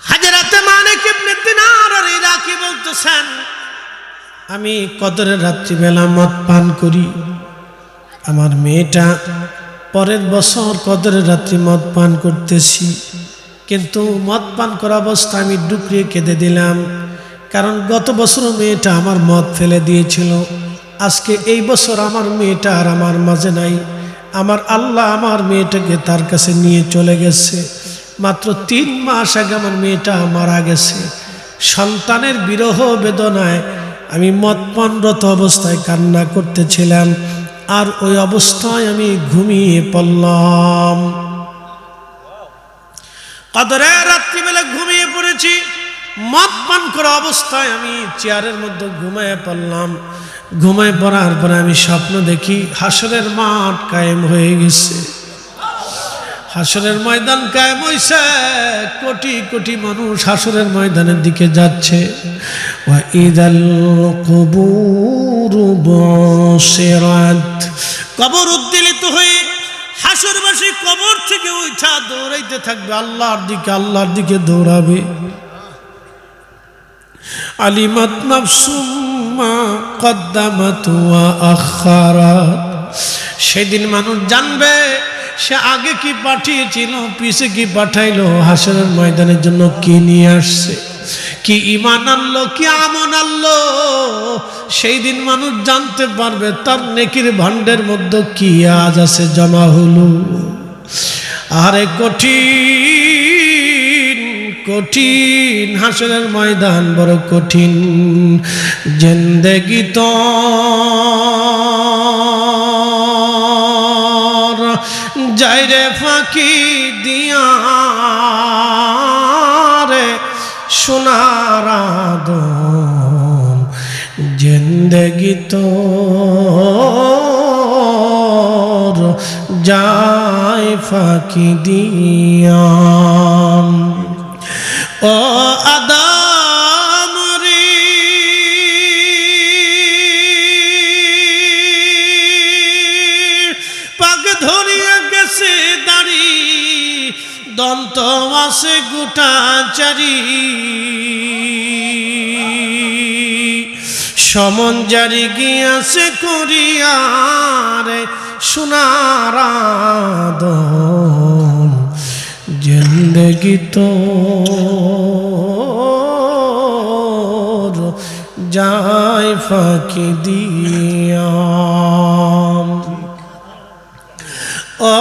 হাজরাতে মালিক ইবনে দিনার আর ইরাকি বলতেছেন, আমি কদরের রাত্রিবেলা মদ পান করি, আমার মেয়েটা পরের বছর কদরের রাত্রি মদ পান করতেছি, কিন্তু মদ পান করা অবস্থায় আমি ডুকরিয়ে কেঁদে দিলাম, কারণ গত বছরও মেয়েটা আমার মদ ফেলে দিয়েছিল, আজকে এই বছর আমার মেয়েটা আর আমার মাঝে নাই। আমার আল্লাহ আমার মেয়েটাকে তার কাছে নিয়ে চলে গেছে। মাত্র 3 মাস আগে আমার মেয়েটা মারা গেছে। সন্তানের বিরহ বেদনায় আমি মদ পানরত অবস্থায় কান্না করতেছিলাম, আর ওই অবস্থায় আমি ঘুমিয়ে পড়লাম। কদরের রাত্রিবেলা ঘুমিয়ে পড়েছি, মদ পান করা অবস্থায় আমি চেয়ারের মধ্যে ঘুমিয়ে পড়লাম। ঘুমিয়ে পড়ার পরে আমি স্বপ্ন দেখি হাসরের মাঠ কায়েম হয়ে গেছে, হাসরের ময়দান কায়েম হইছে, কোটি কোটি মানুষ হাসরের ময়দানের দিকে যাচ্ছে। ওয়া ইদাল কুবুরু বুসিরাত, কবর উদ্বেলিত হয়ে হাসরবাসী কবর থেকে উঠা দৌড়াইতে থাকবে আল্লাহর দিকে, আল্লাহর দিকে দৌড়াবে। আলিমাত নাফসুম মা কদ্দামাত ওয়া আখারাত, সেদিন মানুষ জানবে সে আগে কি পাঠিয়েছিল, পিছে কি পাঠাইলো, হাসরের ময়দানের জন্য কি নিয়ে আসছে, কি ঈমান আনলো, কি আমল আনলো। সেই দিন মানুষ জানতে পারবে তার নেকির ভান্ডের মধ্যে কি আজ আছে জমা হলো। আরে কঠিন কঠিন হাসরের ময়দান, বড় কঠিন। জিন্দেগি তো যাইরে ফাঁকি দিয়া রে সোনার আদম, জিন্দগি তোর যায় ফাঁকি দিয়া। ও আদম রে পাগ ধরিয়া গেছে দাড়ি, দন্ত আছে গোটা চারি, সমন জারি গিয়াছে করিয়ারে সোনার আদম, জিন্দগি তোর যায় ফাঁকি দিয়া। ও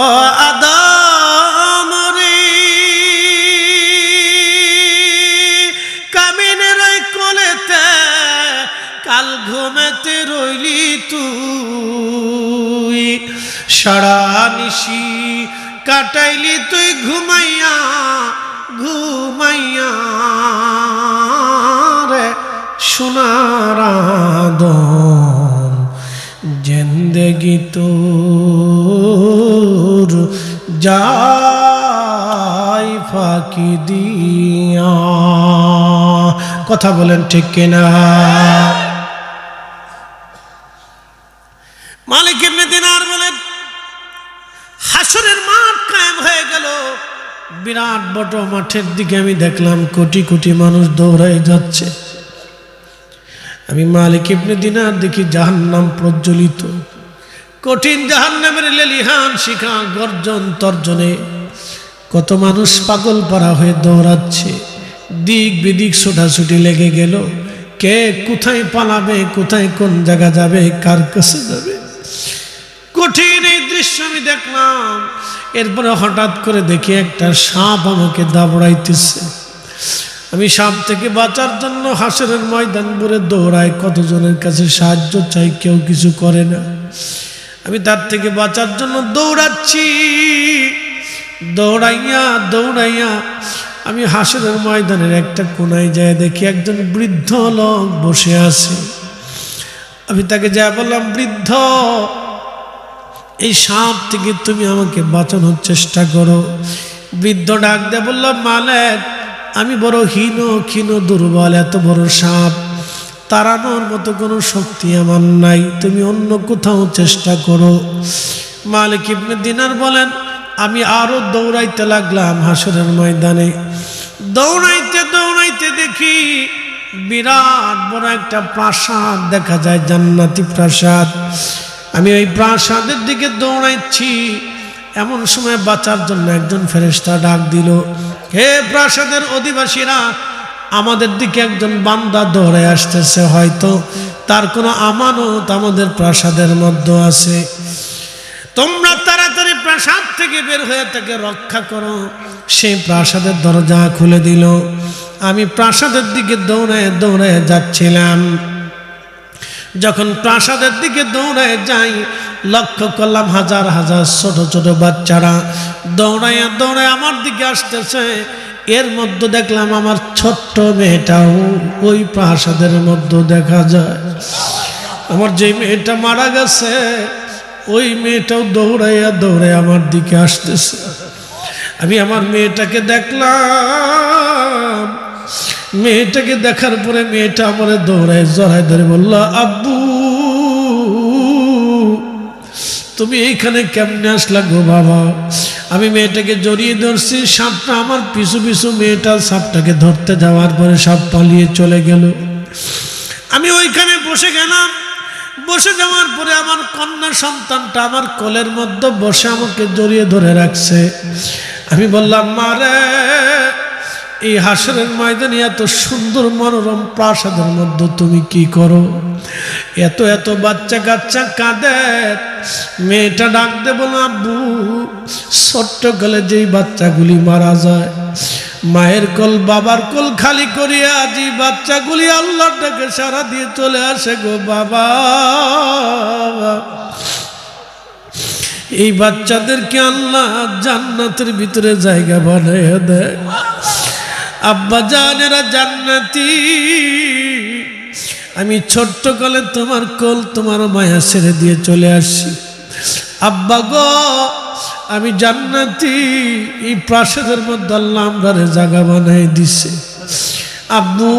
আদম রে কামিনের কোলেতে কাল ঘুমেতে রইলি তুই, সারা নিশি কাটাইলি তুই ঘুমাইয়া ঘুমাইয়া রে সোনার আদম, জিন্দগি তোর যায় ফাঁকি দিয়া। কথা বলেন ঠিক কিনা? মালিক ইবনে দিনার বলেন হাসরের মাঠ কায়েম হয়ে গেল, বিরাট বড় মাঠের দিকে আমি দেখলাম কোটি কোটি মানুষ দৌড়ায় যাচ্ছে। আমি মালিক ইবনে দিনার দেখি জাহান্নাম প্রজ্বলিত, কঠিন জাহান্নামের লেলিহান শিখা গর্জন তর্জনে কত মানুষ পাগল পারা হয়ে দৌড়াচ্ছে, দিক বিদিক ছোটাছুটি লেগে গেল, কে কোথায় পালাবে, কোথায় কোন জায়গা যাবে, কার কাছে যাবে, কঠিন এই দৃশ্য আমি দেখলাম। এরপরে হঠাৎ করে দেখি একটা সাপ আমাকে দাবড়াইতেছে। আমি সাপ থেকে বাঁচার জন্য হাসরের ময়দান ভরে দৌড়াই, কতজনের কাছে সাহায্য চাই, কেউ কিছু করে না। আমি তার থেকে বাঁচার জন্য দৌড়াচ্ছি, দৌড়াইয়া দৌড়াইয়া আমি হাসরের ময়দানের একটা কোনায় যায় দেখি একজন বৃদ্ধ লোক বসে আছে। আমি তাকে যা বললাম, বৃদ্ধ এই সাপ থেকে তুমি আমাকে বাঁচানোর চেষ্টা করো। বৃদ্ধ ডাক দিয়ে বললাম, মালিক আমি বড় হীন ক্ষীণ দুর্বল, এত বড় সাপ তাড়ানোর মতো কোনো শক্তি আমার নাই, তুমি অন্য কোথাও চেষ্টা করো। মালিক ইবনে দিনার বলেন আমি আরো দৌড়াইতে লাগলাম হাসরের ময়দানে। দৌড়াইতে দৌড়াইতে দেখি বিরাট বড় একটা প্রাসাদ দেখা যায়, জান্নাতি প্রাসাদ। আমি ওই প্রাসাদের দিকে দৌড়াইছি, এমন সময় বাঁচার জন্য একজন ফেরেশতা ডাক দিল, হে প্রাসাদের অধিবাসীরা, আমাদের দিকে একজন বান্দা দৌড়ে আসতেছে, হয়তো তার কোনো আমানত আমাদের প্রাসাদের মধ্যে আছে, তোমরা তাড়াতাড়ি প্রাসাদ থেকে বের হয়ে তাকে রক্ষা করো। সেই প্রাসাদের দরজা খুলে দিল। আমি প্রাসাদের দিকে দৌড়ায় দৌড়ায় যাচ্ছিলাম। যখন প্রাসাদের দিকে দৌড়ায় যাই, লক্ষ্য করলাম হাজার হাজার ছোট ছোট বাচ্চারা দৌড়াইয়া দৌড়ায় আমার দিকে আসতেছে। এর মধ্যে দেখলাম আমার ছোট্ট মেয়েটাও ওই প্রাসাদের মধ্যে দেখা যায়। আমার যে মেয়েটা মারা গেছে ওই মেয়েটাও দৌড়াইয়া দৌড়াইয়া আমার দিকে আসতেছে। আমি আমার মেয়েটাকে দেখলাম। মেয়েটাকে দেখার পরে মেয়েটা আমার দৌড়ায় জড়ায় ধরে বলল, আব্বু তুমি এইখানে কেমনে আসলা গো বাবা? আমি মেয়েটাকে জড়িয়ে ধরছি, সাপটা আমার পিছু পিছু মেয়েটা সাপটাকে ধরতে যাওয়ার পরে সাপ পালিয়ে চলে গেল। আমি ওইখানে বসে গেলাম। বসে যাওয়ার পরে আমার কন্যা সন্তানটা আমার কোলের মধ্যে বসে আমাকে জড়িয়ে ধরে রাখছে। আমি বললাম, মা রে, এই হাসরের ময়দানে এত সুন্দর মনোরম প্রাসাদের মধ্যে তুমি কি করো? এত এত বাচ্চা কাচ্চা কাঁদে। মেয়েটা ডাক দে বলল, আব্বু ছোট্ট কালে যেই বাচ্চাগুলি মারা যায়, মায়ের কোল বাবার কোল খালি করিয়া আজ এই বাচ্চাগুলি আল্লাহটাকে সারা দিয়ে চলে আসে গো বাবা। এই বাচ্চাদেরকে আল্লাহ জান্নাতের ভিতরে জায়গা বানাইয়া দেয়। আব্বা জানেরা জান্নাতি, আমি ছোট্ট কালে তোমার কোল তোমার মায়া ছেড়ে দিয়ে চলে আসছি। আব্বা গো, আমি জান্নাতি, এই প্রাসাদের মধ্যে আল্লাহ আমরারে জায়গা বানাই দিছে। আব্বু,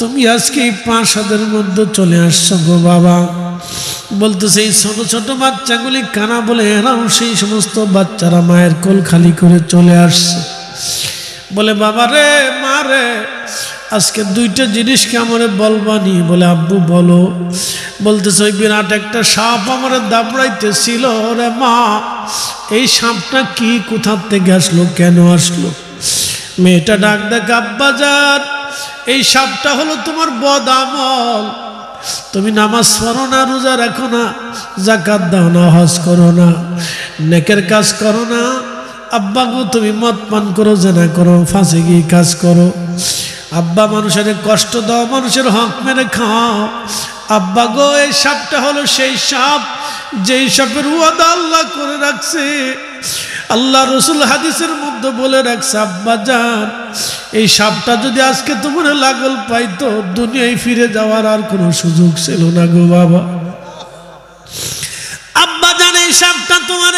তুমি আজকে এই প্রাসাদের মধ্যে চলে আসছো গো বাবা। বলতেছে এই ছোট ছোট বাচ্চাগুলি কানা বলে এরাও সেই সমস্ত বাচ্চারা মায়ের কোল খালি করে চলে আসছে। বলে বাবা রে, মা রে, আজকে দুইটা জিনিসকে আমারে বলবানি। বলে আব্বু বলো। বলতেছে ওই বিরাট একটা সাপ আমারে দাবড়াইতেছিল রে মা, এই সাপটা কি, কোথার থেকে আসলো, কেন আসলো? মেয়েটা ডাক দেখ, আব্বা জান, এই সাপটা হলো তোমার বদ আমল। তুমি নামাজ পড়ো না, রোজা রাখো না, যাকাত দাও না, হজ করো না, নেকের কাজ করো না। আব্বা গো, তুমি মদ পান করো, জেনা করো, ফাঁসে গিয়ে কাজ করো। আব্বা, মানুষের কষ্ট দাও, মানুষের হক মেরে খাও। আব্বা গো, এই সাপটা হলো সেই সাপ যেই সাপের ওয়াদা আল্লাহ করে রাখছে। আল্লাহ রসুল হাদিসের মধ্যে বলে রাখছে, আব্বা জান, এই সাপটা যদি আজকে তোমার লাগল পাইতো, দুনিয়ায় ফিরে যাওয়ার আর কোনো সুযোগ ছিল না গো বাবা। আব্বা জান, এই সাপটা তোমার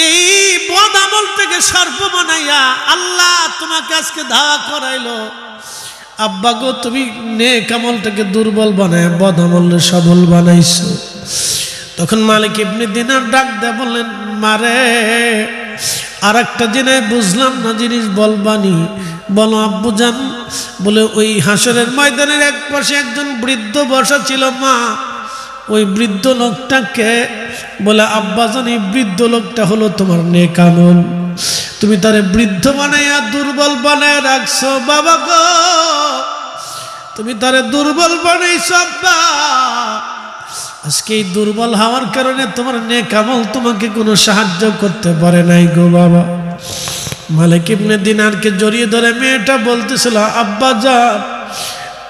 এই বদ আমল থেকে সর্প বানাইয়া আল্লাহ তোমাকে আজকে ধাওয়া করাইলো। আব্বা গো, তুমি নেক আমলটাকে দুর্বল বানায় বদ আমলে সবল বানাইছো। তখন মালিক ইবনে দিনার ডাক দেয়া বললেন, মারে, আর একটা জিনিস বুঝলাম না, জিনিস বলবানি। বলো আব্বু জান। বলে ওই হাসরের ময়দানের এক পাশে একজন বৃদ্ধ বসা ছিল মা, ওই বৃদ্ধ লোকটাকে। বলে আব্বা জান, এই বৃদ্ধ লোকটা হলো তোমার নেক আমল, তুমি তারে বৃদ্ধ বানাইয়া দুর্বল বানায় রাখছো। বাবা গো, তুমি তারে দুর্বল বানাইছো আব্বা। আজকে এই দুর্বল হওয়ার কারণে তোমার নেক আমল তোমাকে কোনো সাহায্য করতে পারে নাই গো বাবা। মালিক ইবনে দিনারকে জড়িয়ে ধরে মেয়েটা বলতেছিল, আব্বা জান,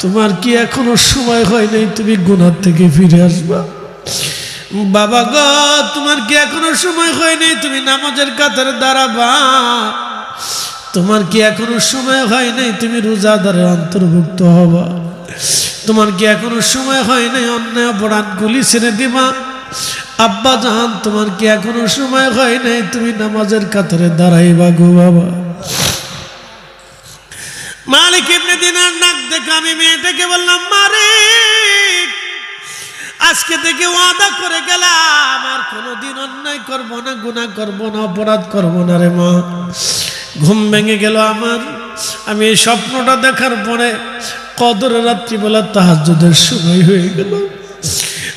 তোমার কি এখনো সময় হয় নাই তুমি গুনাহ থেকে ফিরে আসবা? বাবা গো, তোমার কি এখনো সময় হয় নাই তুমি নামাজের কাতারে দাঁড়াবা? তোমার কি এখনো সময় হয় নাই তুমি রোজাদারের অন্তর্ভুক্ত হবা? তোমার কি এখনো সময় হয় নাই অন্যায় অপরাধগুলি ছেড়ে দিবা? আব্বা জান, তোমার কি এখনো সময় হয় নাই তুমি নামাজের কাতারে দাঁড়াইবা গো বাবা? মালিক ইবনে দিনার নাক দেখে আমি মেয়েটাকে বললাম, মালিক, আজকে থেকে ওয়াদা করে গেলাম আর কোনোদিন অন্যায় করব না, গুনাহ করব না, অপরাধ করব না রে মা। ঘুম ভেঙে গেল আমার। আমি এই স্বপ্নটা দেখার পরে কদরের রাত্রিবেলা তাহাজ্জুদের সময় হয়ে গেল।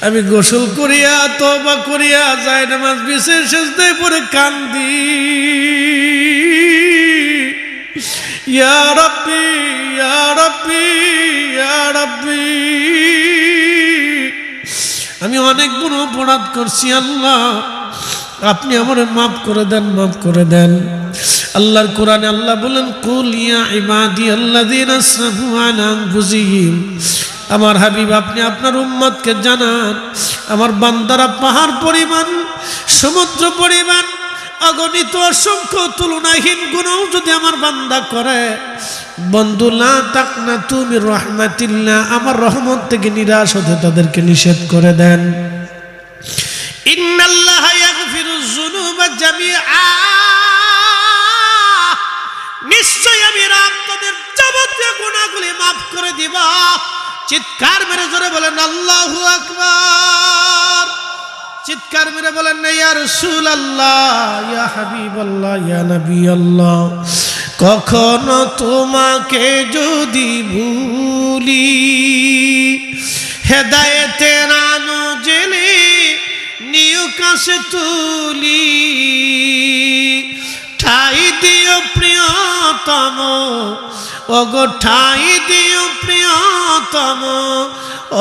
আমি গোসল করিয়া তওবা করিয়া যায় নামাজ বিশেষ সেজদায় পড়ে কান্দি, ইয়া রাব্বি, ইয়া রাব্বি, ইয়া রাব্বি, আমি অনেক বড় অপরাধ করছি আল্লাহ, আপনি আমারে মাফ করে দেন, মাফ করে দেন। আল্লাহর কোরআনে আল্লাহ বলেন, কুল ইয়া ইবাদিয়াল্লাযীনা আসরাফু আলা আনফুসিহিম, আমার হাবিব আপনি আপনার উম্মতকে জানান, আমার বান্দারা পাহাড় পরিমাণ, সমুদ্র পরিমাণ, অগণিত অসংখ্য তুলনাহীন গুনাহ যদি আমার বান্দা করে, বন্ধু লা তাকনাতু মির রাহমাতিল্লাহ, আমার রহমত থেকে নিরাশ হতে তাদেরকে নিষেধ করে দেন। ইন্নাল্লাহা ইয়াগফিরুয যুনুবা জামিআ, নিশ্চয় আমি আপনাদের যাবতীয় গুনাহগুলি মাফ করে দিব। চিৎকার মেরে জোরে বলেন আল্লাহু আকবার। চিৎকার মেরে বলেন না ইয়া রাসূলুল্লাহ, ইয়া হাবিবাল্লাহ, ইয়া নবিয়াল্লাহ। কখনো তোমাকে যদি ভুলি, হেদায়েতের আলো জ্বেলে নিউ কাছে তুলি, ঠাই দিও প্রিয়তম, ওগো ঠাই দিও প্রিয়তম,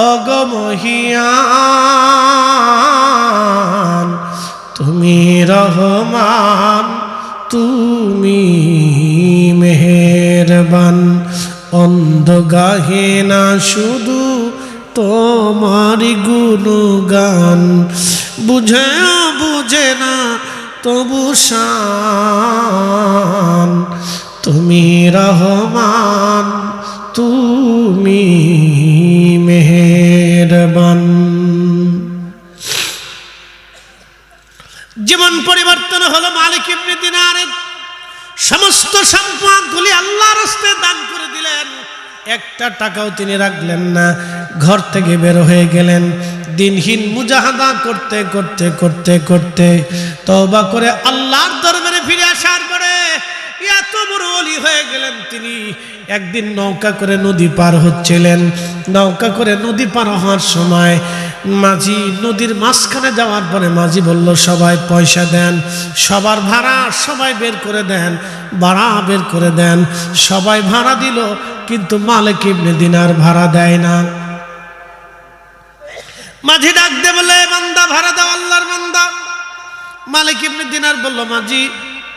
ওগো মহিয়ান, তুমি রহমান, তুমি মেহেরবান। অন্ধ গাহে না শুধু তোমারি গুণগান, বুঝেও বুঝে না তবু শান, তুমি রহমান, তুমি মেহেরবান। জীবন পরিবর্তন হলো মালিক ইবনে দিনারের। সমস্ত সম্পদগুলি আল্লাহর রাস্তায় দান করে দিলেন, একটা টাকাও তিনি রাখলেন না। ঘর থেকে বের হয়ে গেলেন, দিনহীন মুজাহাদা করতে করতে করতে করতে তওবা করে আল্লাহর দরবারে ফিরে আসার পরে এত বড় ওলি হয়ে গেলেন তিনি। একদিন নৌকা করে নদী পার হচ্ছিলেন। নৌকা করে নদী পার হওয়ার সময় মাঝি নদীর মাঝখানে যাওয়ার পরে মাঝি বলল, সবাই পয়সা দেন, সবার ভাড়া সবাই বের করে দেন, ভাড়া বের করে দেন। সবাই ভাড়া দিল, কিন্তু মালিক ইবনে দিনার ভাড়া দেয় না। মাঝি ডাক দে বলে, বান্দা ভাড়া দাও, আল্লাহর বান্দা। মালিক ইবনে দিনার বলল, মাঝি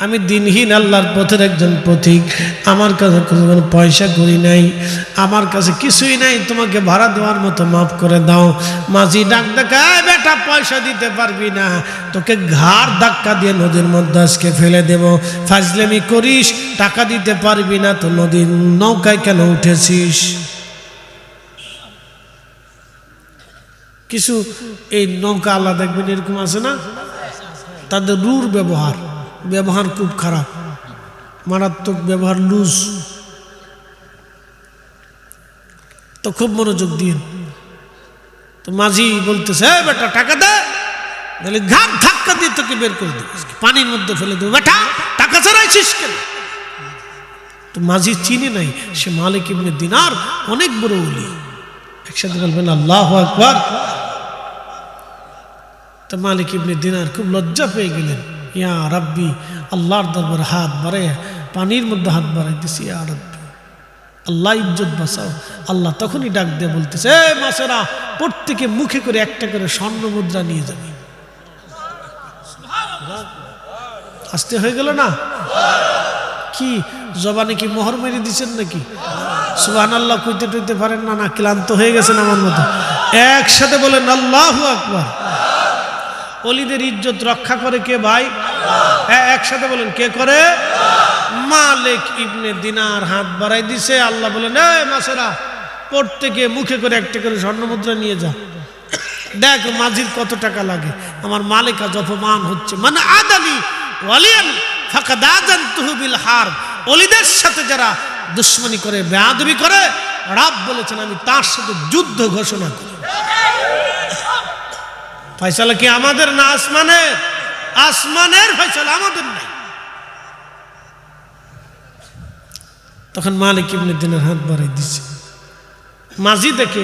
আমি দিনহীন আল্লাহর পথের একজন পথিক, আমার কাছে কোনো পয়সা করি নাই, আমার কাছে কিছুই নাই, তোমাকে ভাড়া দেওয়ার মতো মাফ করে দাও। মাঝি ডাক দেখায়, বেটা পয়সা দিতে পারবি না, তোকে ঘাড় ধাক্কা দিয়ে নদীর মধ্যে আজকে ফেলে দেব। ফাজলামি করিস, টাকা দিতে পারবি না তো নদীর নৌকায় কেন উঠেছিস? কিছু এই নৌকা আল্লাহ দেখবেন এরকম আছে না, তাদের রূঢ় ব্যবহার খুব খারাপ, মারাত্মক ব্যবহার, লুজ। তো খুব মনোযোগ দিন। তো মাঝি বলতেছে, বেটা টাকা দে, তাহলে ঘাট ধাক্কা দিয়ে তোকে বের করে দেবো, পানির মধ্যে ফেলে দেবো। বেটা টাকা ছাড়াইছিস কেন? তো মাঝি চিনে নাই সে মালিক ইবনে দিনার অনেক বড় ওলি। একসাথে বলবেন আল্লাহু আকবার। তো মালিক ইবনে দিনার খুব লজ্জা পেয়ে গেলেন। ইয়া রাব্বি, আল্লাহর দরবারে হাত বাড়ায় পানির মধ্যে হাত বাড়াই দিছি, ইয়া রাব্বি আল্লাহ ইজ্জত বাঁচাও। আল্লাহ তখনই ডাক দিয়ে বলতেছে, এ মাছেরা, প্রত্যেকে মুখে করে একটা করে স্বর্ণ মুদ্রা নিয়ে যাবে। আসতে হয়ে গেল না? কি জবানে কি মোহর মেরে দিচ্ছেন নাকি? সুবহানাল্লাহ কইতে টইতে পারেন না? না ক্লান্ত হয়ে গেছেন আমার মতো? একসাথে বলেন আল্লাহু আকবার। ওলিদের ইজ্জত রক্ষা করে কে ভাই? একসাথে বলেন, কে করে? মালিক ইবনে দিনার হাত বাড়াই দিছে। আল্লাহ বলেন, এ মাছেরা, প্রত্যেকে মুখে করে একটা করে স্বর্ণ মুদ্রা নিয়ে যা। দেখ মাঝির কত টাকা লাগে, আমার মালিক আজ অপমান হচ্ছে। মানে আদালি ওয়ালিয়ান ফাকাদ আযানতুহু বিল হারব। ওলিদের সাথে যারা দুশমনি করে, বেয়াদবি করে, রব বলেছেন আমি তার সাথে যুদ্ধ ঘোষণা করি। ফয়সালা কি আমাদের না আসমানের? আসমানের ফয়সালা, আমাদের নাই। তখন মালিক ইবনে দিনার হাত বাড়াই দিছে। মাঝি দেখে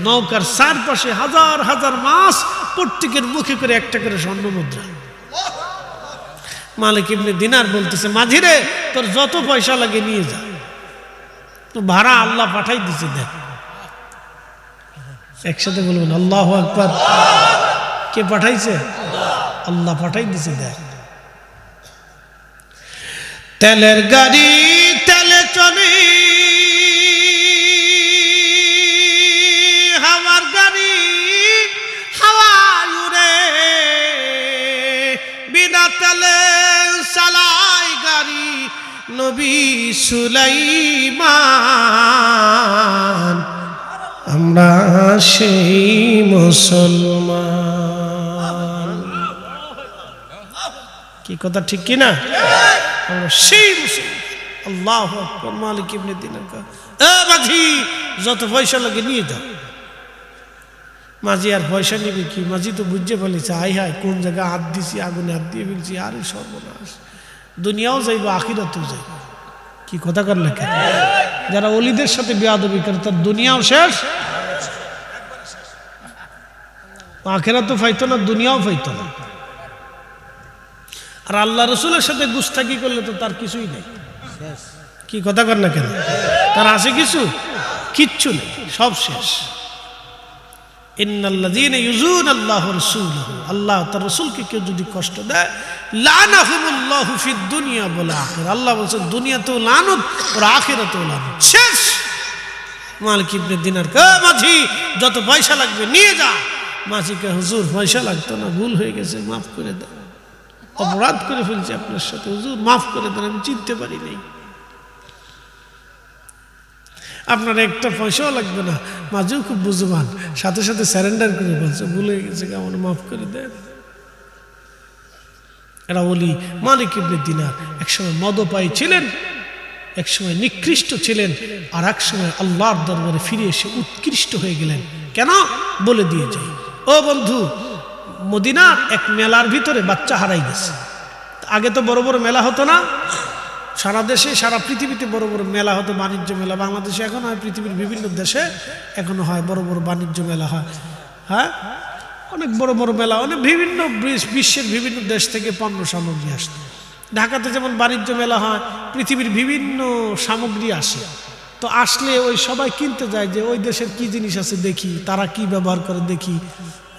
নৌকার চারপাশে হাজার হাজার মাছ, প্রত্যেকের মুখে করে একটা করে স্বর্ণ মুদ্রা। মালিক ইবনে দিনার বলতেছে, মাঝি রে, তোর যত পয়সা লাগে নিয়ে যা, তো ভাড়া আল্লাহ পাঠাই দিছে, দেখ। একসাথে বলবেন আল্লাহু আকবার। কে পাঠাইছে? আল্লাহ পাঠাই দিছে, দেখ। তেলের গাড়ি তেলে চলে, হাওয়ার গাড়ি হাওয়ায় উড়ে, বিনা তেলে চালায় গাড়ি নবী সুলাইমান। আমরা সেই মুসলমান। কি কথা ঠিক কি না? আমরা সেই মুসলমান। আল্লাহু আকবার। মালিক ইবনে দিনার কয়, এ মাঝি, যত পয়সা লাগে নিয়ে যাও। মাঝি আর পয়সা নিবে কি? মাঝি তো বুঝে ফেলেছে, আই হায় কোন জায়গায় হাত দিছি, আগুনে হাত দিয়ে ফেলছি, আরে সর্বনাশ, দুনিয়াও যাইব আখিরাতেও যাইব। কি কথা কর লেখা? যারা ওলিদের সাথে বেয়াদবি করে তার দুনিয়াও শেষ, আখিরাতও ফাইতো না, দুনিয়াও ফাইতো না। আর আল্লাহ রসুলের সাথে গুস্তাকি করলে তো তার কিছুই নেই। কি কথা কর না কেন? তার আছে কিছু? কিচ্ছু নেই, সব শেষ। ইন্নাল্লাযীনা ইউযুনাল্লাহু রাসূলাহু, আল্লাহ তার রাসূলকে কেউ যদি কষ্ট দেয়, লানাহুমুল্লাহু ফিদ দুনিয়া ওয়াল আখিরা, আল্লাহ বলেন দুনিয়াতেও লানত আর আখিরাতেও লানত। শেষ। মালিক ইবনে দিনার কয়, মাঝি যত পয়সা লাগবে নিয়ে যা। মাঝিকে, হুজুর পয়সা লাগতো না, ভুল হয়ে গেছে, মাফ করে দেন, অপরাধ করে ফেলছি আপনার সাথে, হুজুর মাফ করে দেন, আমি চিনতে পারি নাই। আপনার একটা পয়সাও লাগবে না। মাঝেও খুব বুঝবান, সাথে সাথে স্যারেন্ডার করে বলছে ভুলে গেছে, আমার মাফ করে দেন। এরা ওলি মালিক ইবনে দিনার একসময় মদপায়ী ছিলেন, একসময় নিকৃষ্ট ছিলেন, আর এক সময় আল্লাহর দরবারে ফিরে এসে উৎকৃষ্ট হয়ে গেলেন। কেন বলে দিয়ে যাই। ও বন্ধু, মদিনার এক মেলার ভিতরে বাচ্চা হারাই গেছে। আগে তো বড় বড় মেলা হতো না, সারা দেশে সারা পৃথিবীতে বড় বড় মেলা হতো, বাণিজ্য মেলা। বাংলাদেশে এখন হয়, পৃথিবীর বিভিন্ন দেশে এখনো হয়, বড় বড় বাণিজ্য মেলা হয়। হ্যাঁ, অনেক বড় বড় মেলা, অনেক বিভিন্ন বিশ্বের বিভিন্ন দেশ থেকে পণ্য সামগ্রী আসতো। ঢাকাতে যেমন বাণিজ্য মেলা হয়, পৃথিবীর বিভিন্ন সামগ্রী আসে। তো আসলে ওই সবাই কিনতে যায় যে ওই দেশের কি জিনিস আছে দেখি, তারা কি ব্যবহার করে দেখি,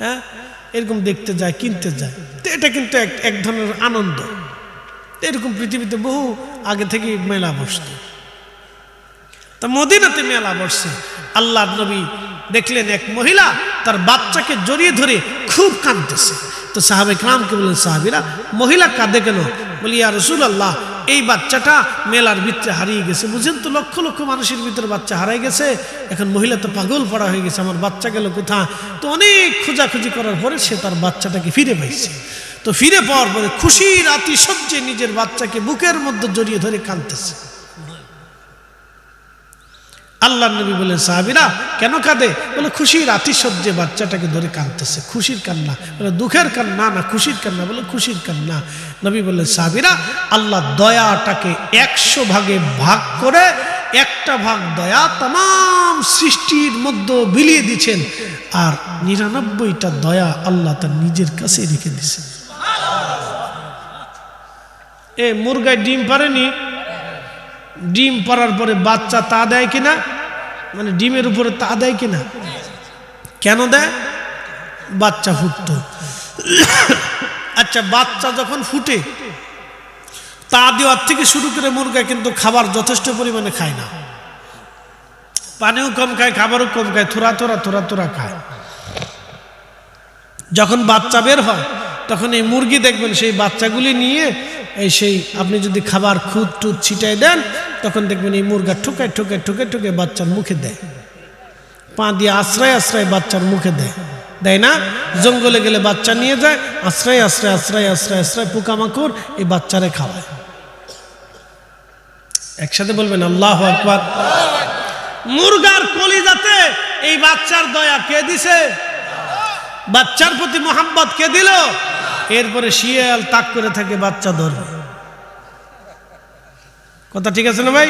হ্যাঁ এরকম দেখতে যায়, কিনতে যায়। তো এটা কিন্তু এক ধরনের আনন্দ। এরকম পৃথিবীতে বহু আগে থেকে মেলা বসত। তা মদিনাতে মেলা বসছে। আল্লাহর নবী দেখলেন এক মহিলা তার বাচ্চাকে জড়িয়ে ধরে খুব কাঁদতেছে। তো সাহাবে কেরামকে বললেন, সাহাবীরা মহিলা কাঁদে কেন? বলি, ইয়া রাসূলুল্লাহ, এই বাচ্চাটা মেলার ভিতরে হারিয়ে গেছে। বুঝেন তো, লক্ষ লক্ষ মানুষের ভিতরে বাচ্চা হারিয়ে গেছে। এখন মহিলা তো পাগল পড়া হয়ে গেছে, আমার বাচ্চা গেল কোথায়? তো অনেক খোঁজাখুঁজি করার পরে সে তার বাচ্চাটাকে ফিরে পাইছে। তো ফিরে পাওয়ার পরে খুশির আতিশয্যে নিজের বাচ্চাকে বুকের মধ্যে জড়িয়ে ধরে কাঁদতেছে। আল্লাহর নবী বলেন, সাহাবীরা কেন কাঁদে? বলে, খুশির আতিশয্যে বাচ্চাটাকে ধরে কাঁদতেছে। খুশির কান্না? বলে, দুঃখের কান্না না, খুশির কান্না। বলে, খুশির কান্না। নবী বললেন, সাহাবীরা আল্লাহ দয়াটাকে 100 ভাগে ভাগ করে একটা ভাগ দয়া तमाम সৃষ্টির মধ্যে বিলিয়ে দিয়েছেন, আর 99টা দয়া আল্লাহ তার নিজের কাছে রেখে দিয়েছেন। এ মুরগায় ডিম পারেনি, ডিম পারার পরে বাচ্চা তা দেয় কিনা, মানে ডিমের উপরে তা দেয় কিনা? কেন দেয়? বাচ্চা ফুটতো। আচ্ছা, বাচ্চা যখন ফুটে তা দেওয়ার থেকে শুরু করে মুরগা কিন্তু খাবার যথেষ্ট পরিমাণে খায় না, পানিও কম খায়, খাবারও কম খায়, থোড়া খায়। যখন বাচ্চা বের হয় তখন এই মুরগি দেখবেন সেই বাচ্চাগুলি নিয়ে এই সেই আপনি যদি খাবার খুদ টুদ ছিটাই দেন, তখন দেখবেন এই মুরগা ঠুকায় ঠুকায় ঠুকে ঠুকে বাচ্চার মুখে দেয়, পা দিয়ে আশ্রয় আশ্রয় বাচ্চার মুখে দেয়, দেয় না? জঙ্গলে গেলে বাচ্চা নিয়ে যায়, আশ্রয় আশ্রয় আশ্রয় আশ্রয় আশ্রয় পোকামাকড় এই বাচ্চারে খাওয়ায়। একসাথে বলবেন আল্লাহু আকবার। মুরগার কলিজাতে এই বাচ্চার দয়া কে দিছে? বাচ্চার প্রতি মোহাম্মত কে দিল? এরপরে শিয়াল তাক করে থাকে বাচ্চা ধরবে। কথা ঠিক আছে না ভাই?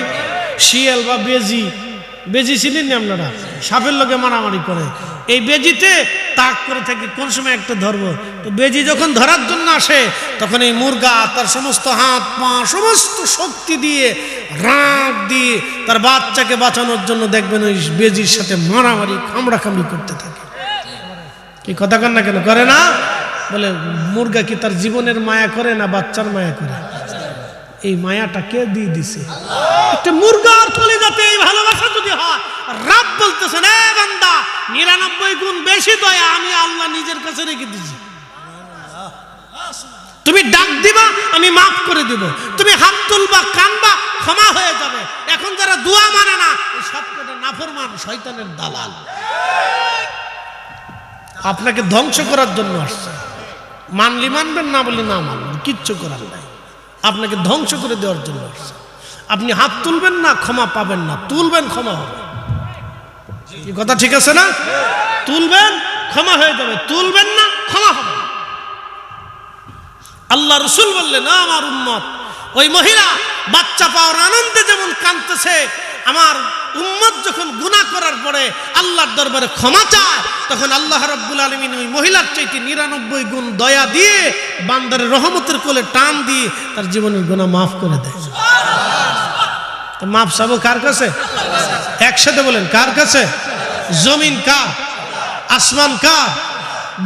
শিয়াল বা বেজি, বেজি চিনেন না আপনারা? সাপের লোকে মারামারি করে, এই বেজিতে তাক করে থাকে কোন সময় একটা ধরবো। তো বেজি যখন ধরার জন্য আসে তখন এই মুরগা তার সমস্ত হাত পা সমস্ত শক্তি দিয়ে রাগ দিয়ে তার বাচ্চাকে বাঁচানোর জন্য দেখবেন ওই বেজির সাথে মারামারি কামড়াকামড়ি করতে থাকে। কি কথা কন না কেন? করে না? বলে, মুরগা কি তার জীবনের মায়া করে না বাচ্চার মায়া করে? এই মায়াটা কে দিয়ে দিছে? একটা মুরগার কলিজাতে এই ভালোবাসা যদি হয়, রব বলতেছেন, এ বান্দা 99 গুণ বেশি দয়া আমি আল্লাহ নিজের কাছে রেখে দিয়েছি। তুমি ডাক দিবা আমি মাফ করে দিব, তুমি হাত তুলবা কানবা ক্ষমা হয়ে যাবে। এখন যারা দোয়া মানে না, এই সবকটা নাফরমান শয়তানের দালাল, আপনাকে ধ্বংস করার জন্য আসছে। মানলি মানবেন, না বলি না মানবেন, কিচ্ছু করার নাই, আপনাকে ধ্বংস করে দেওয়ার জন্য আসছে। আপনি হাত তুলবেন না, ক্ষমা পাবেন না, তুলবেন ক্ষমা হবে। এই কথা ঠিক আছে না? তুলবেন ক্ষমা হয়ে যাবে, তুলবেন না ক্ষমা হবে। আল্লাহ রাসূল বললেন, আমার উম্মত, ওই মহিলা বাচ্চা পাওয়ার আনন্দে যেমন কাঁদতেছে, আমার উম্মত যখন গুনাহ করার পরে আল্লাহর দরবারে ক্ষমা চায়, তখন আল্লাহ রাব্বুল আলামিন ওই মহিলার চাইতে 99 গুণ দয়া দিয়ে বান্দার রহমতের কোলে টান দিয়ে তার জীবনের গুনাহ মাফ করে দেয়। তো মাফ চাবো কার কাছে? একসাথে বলেন, কার কাছে? জমিন কার? আসমান কার?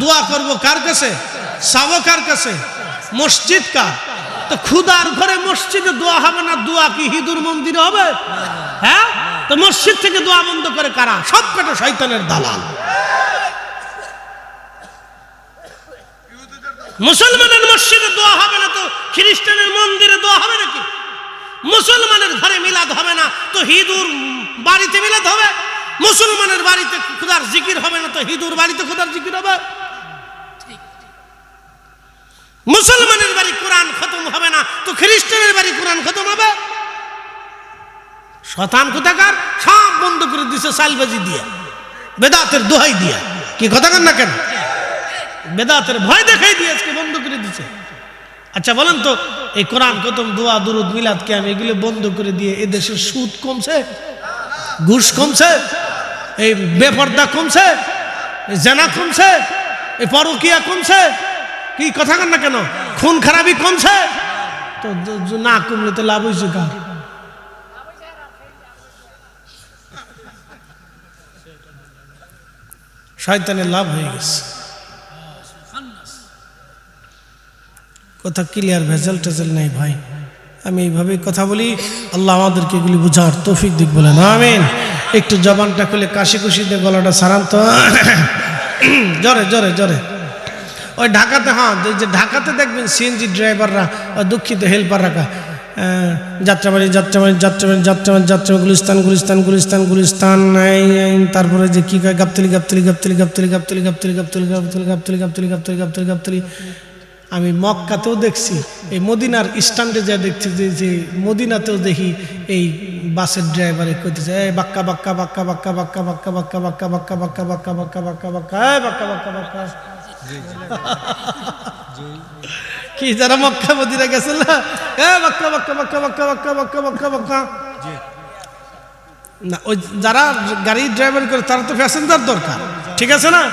দোয়া করব কার কাছে? চাবো কার কাছে? মসজিদ কার? তো খুদার ঘরে মসজিদে দোয়া হবে না, দোয়া কি হিঁদুর মন্দিরে হবে? হ্যাঁ, তো মসজিদ থেকে দোয়া বন্ধ করে কারা? সব কটা শয়তানের দালাল। মুসলমানের মসজিদে দোয়া হবে না তো খ্রিস্টানের মন্দিরে দোয়া হবে নাকি? মুসলমানের ঘরে মিলাদ হবে না তো হিঁদুর বাড়িতে মিলাদ হবে, মুসলমানের বাড়িতে খোদার জিকির হবে না তো হিঁদুর বাড়িতে খোদার জিকির হবে। মুসলমানের বাড়ি কোরআন খতম হবে না তো খ্রিস্টানের বাড়ি কোরআন খতম হবে। শতান কোথাকার সব বন্ধ করে দিছে সালবাজি দিয়ে, বেদাতের দোহাই দিয়ে। কি কথা কন না কেন? বেদাতের ভয় দেখাই দিয়ে আজকে বন্ধ করে দিছে। আচ্ছা বলেন তো, এই কোরআন খতম, দোয়া, দুরুদ, মিলাদ, কিয়াম এগুলো বন্ধ করে দিয়ে এদেশের সুদ কমছে, ঘুষ কমছে, এই বেপর্দা কমছে, এই জেনা কমছে, এই পরকিয়া কমছে? কি কথা কন না কেন? খুন খারাপি কমছে? তো না কমলে তো লাভ হয়েছে কার? শয়তানের লাভ হয়ে গেছে। কথা ক্লিয়ার, ভেজাল টেজাল নাই ভাই। আমি এইভাবেই কথা বলি, আল্লাহ আমাদেরকে এগুলি বুঝার তৌফিক দিক বলেন আমিন। একটু জবানটা খুলে কাশি কুশি দিয়ে গলাটা সারান তো, জোরে জোরে জোরে। ওই ঢাকাতে, হ্যাঁ যে ঢাকাতে দেখবেন সিএনজি ড্রাইভাররা, দুঃখিত হেল্পার রাখা, যাত্রাবাড়ি যাত্রাবাড়ি যাত্রাবাড়ি যাত্রাবাড়ি যাত্রাবাড়ি গুলিস্তান গুলিস্তান গুলিস্তান গুলিস্তান, তারপরে যে কি কয় গাবতলি গাবতলি গাবতলি গাবতলি গাবতলি গাবতলি গাবতলি গাবতলি গাবতলি গাবতলি গাবতলি গাবতলি গাবতলি। আমি মক্কাতেও দেখছি, এই মদিনার স্ট্যান্ডে যা দেখছি, যে মদিনাতেও দেখি এই বাসের ড্রাইভারে কইতেছে এই বাক্কা বাক্কা বাক্কা বাক্কা বাক্কা বাক্কা বাক্কা বাক্কা বাক্কা বাক্কা বাক্কা বাক্কা বাক্কা বাক্কা বাক্কা বাক্কা বাক্কা। কি যারা মক্কা মদিনা গেছিল না, বাক্কা বাক্কা বাক্কা বাক্কা বাক্কা বাক্কা বাক্কা বাক্কা না, ওই যারা গাড়ি ড্রাইভার করে তারা তো প্যাসেঞ্জার দরকার, ঠিক আছে না?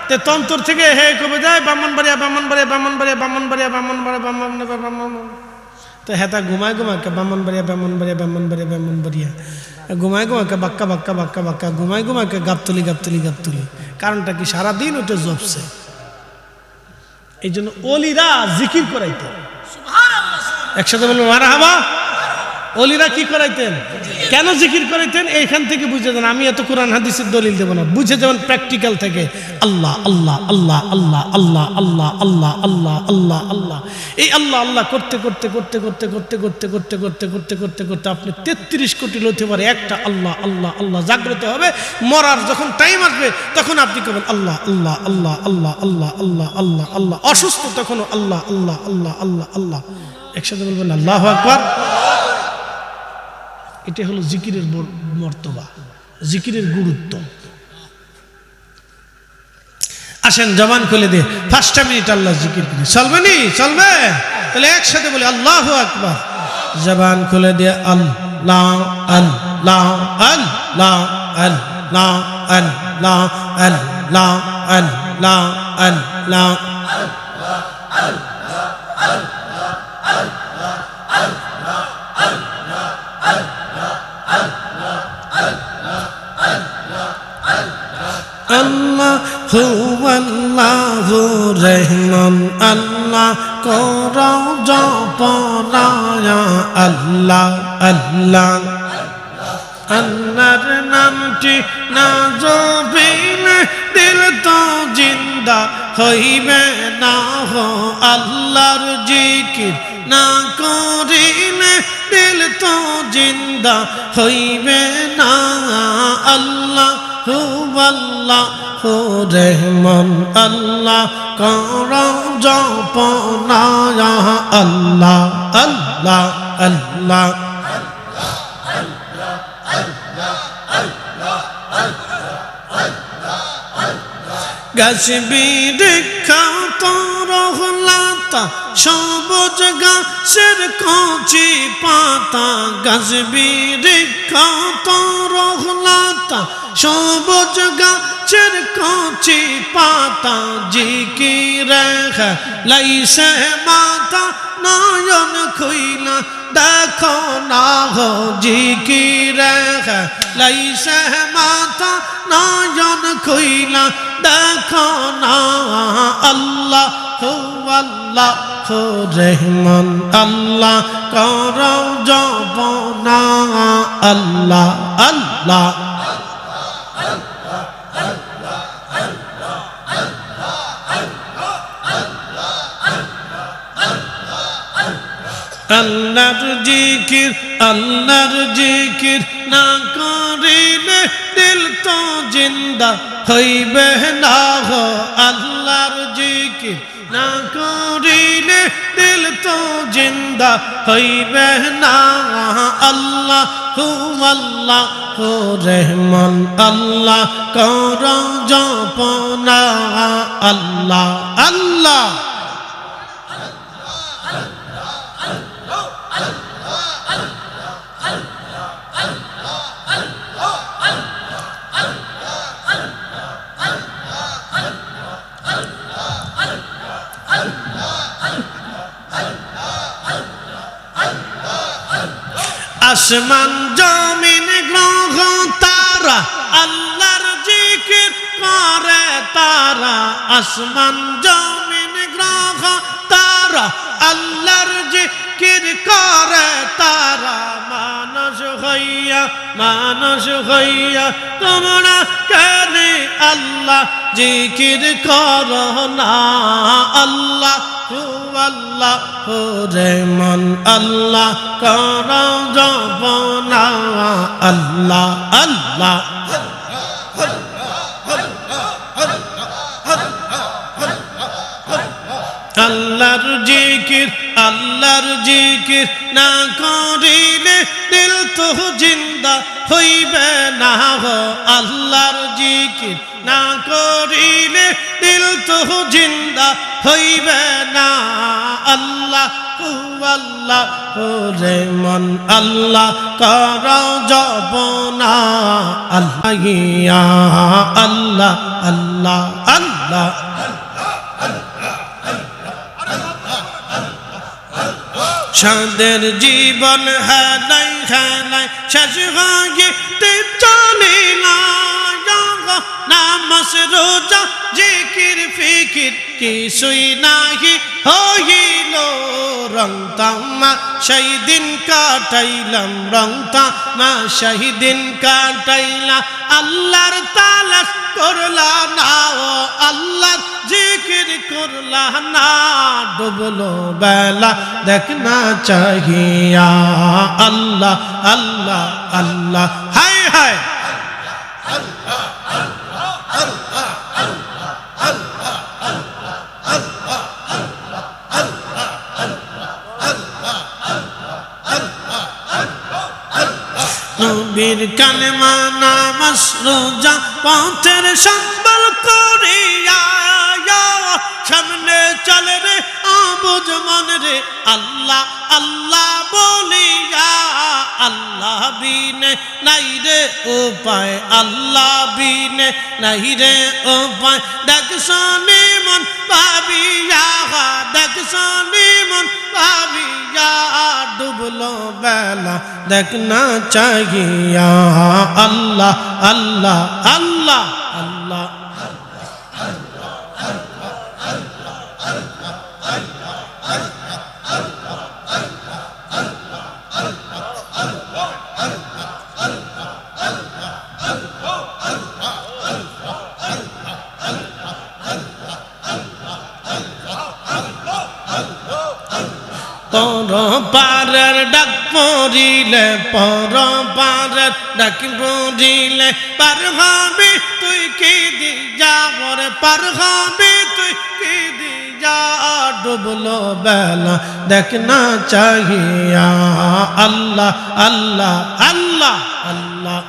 তে তন্তর থেকে হে কবে যায় ব্রাহ্মণবাড়িয়া ব্রাহ্মণবাড়িয়া ব্রাহ্মণবাড়িয়া ব্রাহ্মণবাড়িয়া ব্রাহ্মণবাড়িয়া ব্রাহ্মণবাড়িয়া ব্রাহ্মণ, তো হেতা ঘুমায় ঘুমায় ব্রাহ্মণবাড়িয়া ব্রাহ্মণবাড়িয়া ব্রাহ্মণবাড়িয়া ব্রাহ্মণবাড়িয়া ঘুমায় ঘুমায় বাক্কা বাক্কা বাক্কা বাক্কা ঘুমায় ঘুমায় গাবতলি গাবতলি গাবতলি। কারণটা কি? সারাদিন ওটা জপছে। এই জন্য ওলিরা জিকির করাইতেন, একসাথে বলবো মারহাবা। ওলিরা কি করাইতেন, কেন জিকির করাইতেন? এইখান থেকে বুঝে যান। আমি এত কোরআন হাদিসের দলিল দেব না, বুঝে যাবেন প্র্যাকটিক্যাল থেকে। আল্লাহ আল্লাহ আল্লাহ আল্লাহ আল্লাহ আল্লাহ আল্লাহ আল্লাহ আল্লাহ আল্লাহ, এই আল্লাহ আল্লাহ করতে করতে করতে করতে করতে করতে করতে করতে করতে করতে করতে আপনি 33 কোটি লইতে পারে একটা আল্লাহ আল্লাহ আল্লাহ জাগ্রত হবে। মরার যখন টাইম আসবে তখন আপনি করবেন আল্লাহ আল্লাহ আল্লাহ আল্লাহ আল্লাহ আল্লাহ আল্লাহ আল্লাহ। অসুস্থ তখনও আল্লাহ আল্লাহ আল্লাহ আল্লাহ আল্লাহ। একসাথে বলবেন আল্লাহু আকবার। এটা হলো জিকিরের মর্তবা, জিকিরের গুরুত্ব। আসেন জবান খুলে দিয়ে 5টা মিনিট আল্লাহ জিকির করি, চলবে নি? চলবে? তাহলে একসাথে বলি আল্লাহু আকবার। জবান খুলে দিয়ে আল্লাহ আল্লাহ আল্লাহ আল্লাহ আল্লাহ আল্লাহ আল্লাহ আল্লাহ। আল্লাহু আল্লাহু রহমান আল্লাহ করো জপনায়া আল্লাহ আল্লাহ। আল্লাহর নামটি না জপিলে দিল তো জিন্দা হইবে না, হো আল্লাহর জিকির না করিলে দিল তো জিন্দা হইবে না। আল্লাহ আল্লাহু রহমান আল্লাহ করো জপনায়া আল্লাহ আল্লাহ আল্লাহ। গাছ বৃক্ষা তরুলতা সবুজ গাছের কচি পাতা, গাছ বৃক্ষা তরুলতা সবুজ গাছের কচি পাতা, জিকিরে লাইছে মাথা নয়ন খুইলা দেখো না হো, জিকিরে লাইছে মাথা নয়ন খুইলা দেখো না। আল্লাহু আল্লাহু রহমান আল্লাহ করো জপনা আল্লাহ আল্লাহ। আল্লাহর জিকির না করিলে দিল তো জিন্দা হইবে না গো আল্লাহর জিকির না করিলে দিল তো জিন্দা হইবে না আল্লাহু আল্লাহু রহমান আল্লাহ কর জপনা আল্লাহ আল্লাহ আসমান জমিন গ্রহ তারা আল্লাহর জিকির করে তারা আসমান জমিন গ্রহ তারা আল্লাহর জিকির করে তারা মানুষ হইয়া তোমরা কেন আল্লাহ জিকির করো না আল্লাহ আল্লাহু রহমান আল্লাহ কর জপনা আল্লাহ আল্লাহ আল্লাহর জিকির না করিলে দিল তো জিন্দা হইবে না গো আল্লাহর জিকির না করিলে দিল তো জিন্দা হইবে না আল্লাহু আল্লাহু রহমান আল্লাহ কর জপনা আল্লাহ ইয়া আল্লাহ আল্লাহ আল্লাহ সাদের জীবন হালাই হালাই শেষ হইতে চলিল নামাজ রোজা জিকির ফিকির কিছুই নাহি হইল রং তামা সেই দিন কাটাইলাম রং তামা সেই দিন কাটাইলাম আল্লাহর তালাশ করলা না ও আল্লাহর জিকির করলা না ডুবলো বেলা দেখনা চাহিয়া আল্লাহ আল্লাহ আল্লাহ হায় হায় নবীর কালেমা নামাজ রোজা পথের সম্বল করিয়া সামনে চলে রে আবুজ মন রে আল্লাহ আল্লাহ বলিয়া আল্লাহ বিনে নাই রে উপায় আল্লাহ বিনে নাই রে উপায় দেখ শুনি মন ভাবিয়া দেখ শুনি মন ভাবিয়া ডুবলো বেলা দেখ না চাহিয়া আল্লাহ আল্লাহ আল্লাহ আল্লাহ পর পারের ডাক পড়িলে পর পারের ডাক পড়িলে পার হবি তুই কি দি যাবর পার হবি তুই কি দি যা ডুবলো বেলা দেখ না চাহিয়া আল্লাহ আল্লাহ আল্লাহ আল্লাহ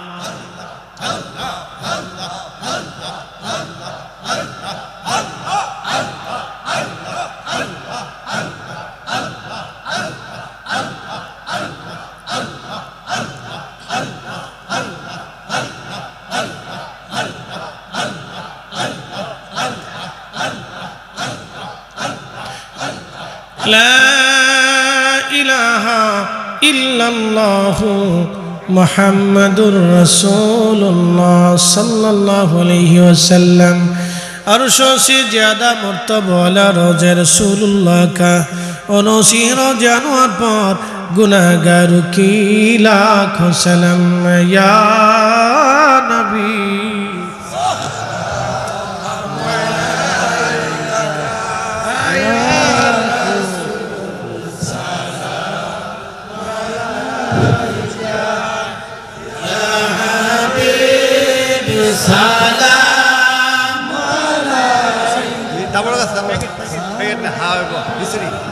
لا إله إلا الله محمد رسول الله صلى الله عليه وسلم अरशो से ज्यादा मर्तबा वाला रोज़े रसूलुल्लाह का उनसी रोज़े अनवर पर गुनाहगार की लाखों सलाम या नबी হইব খিচুড়ি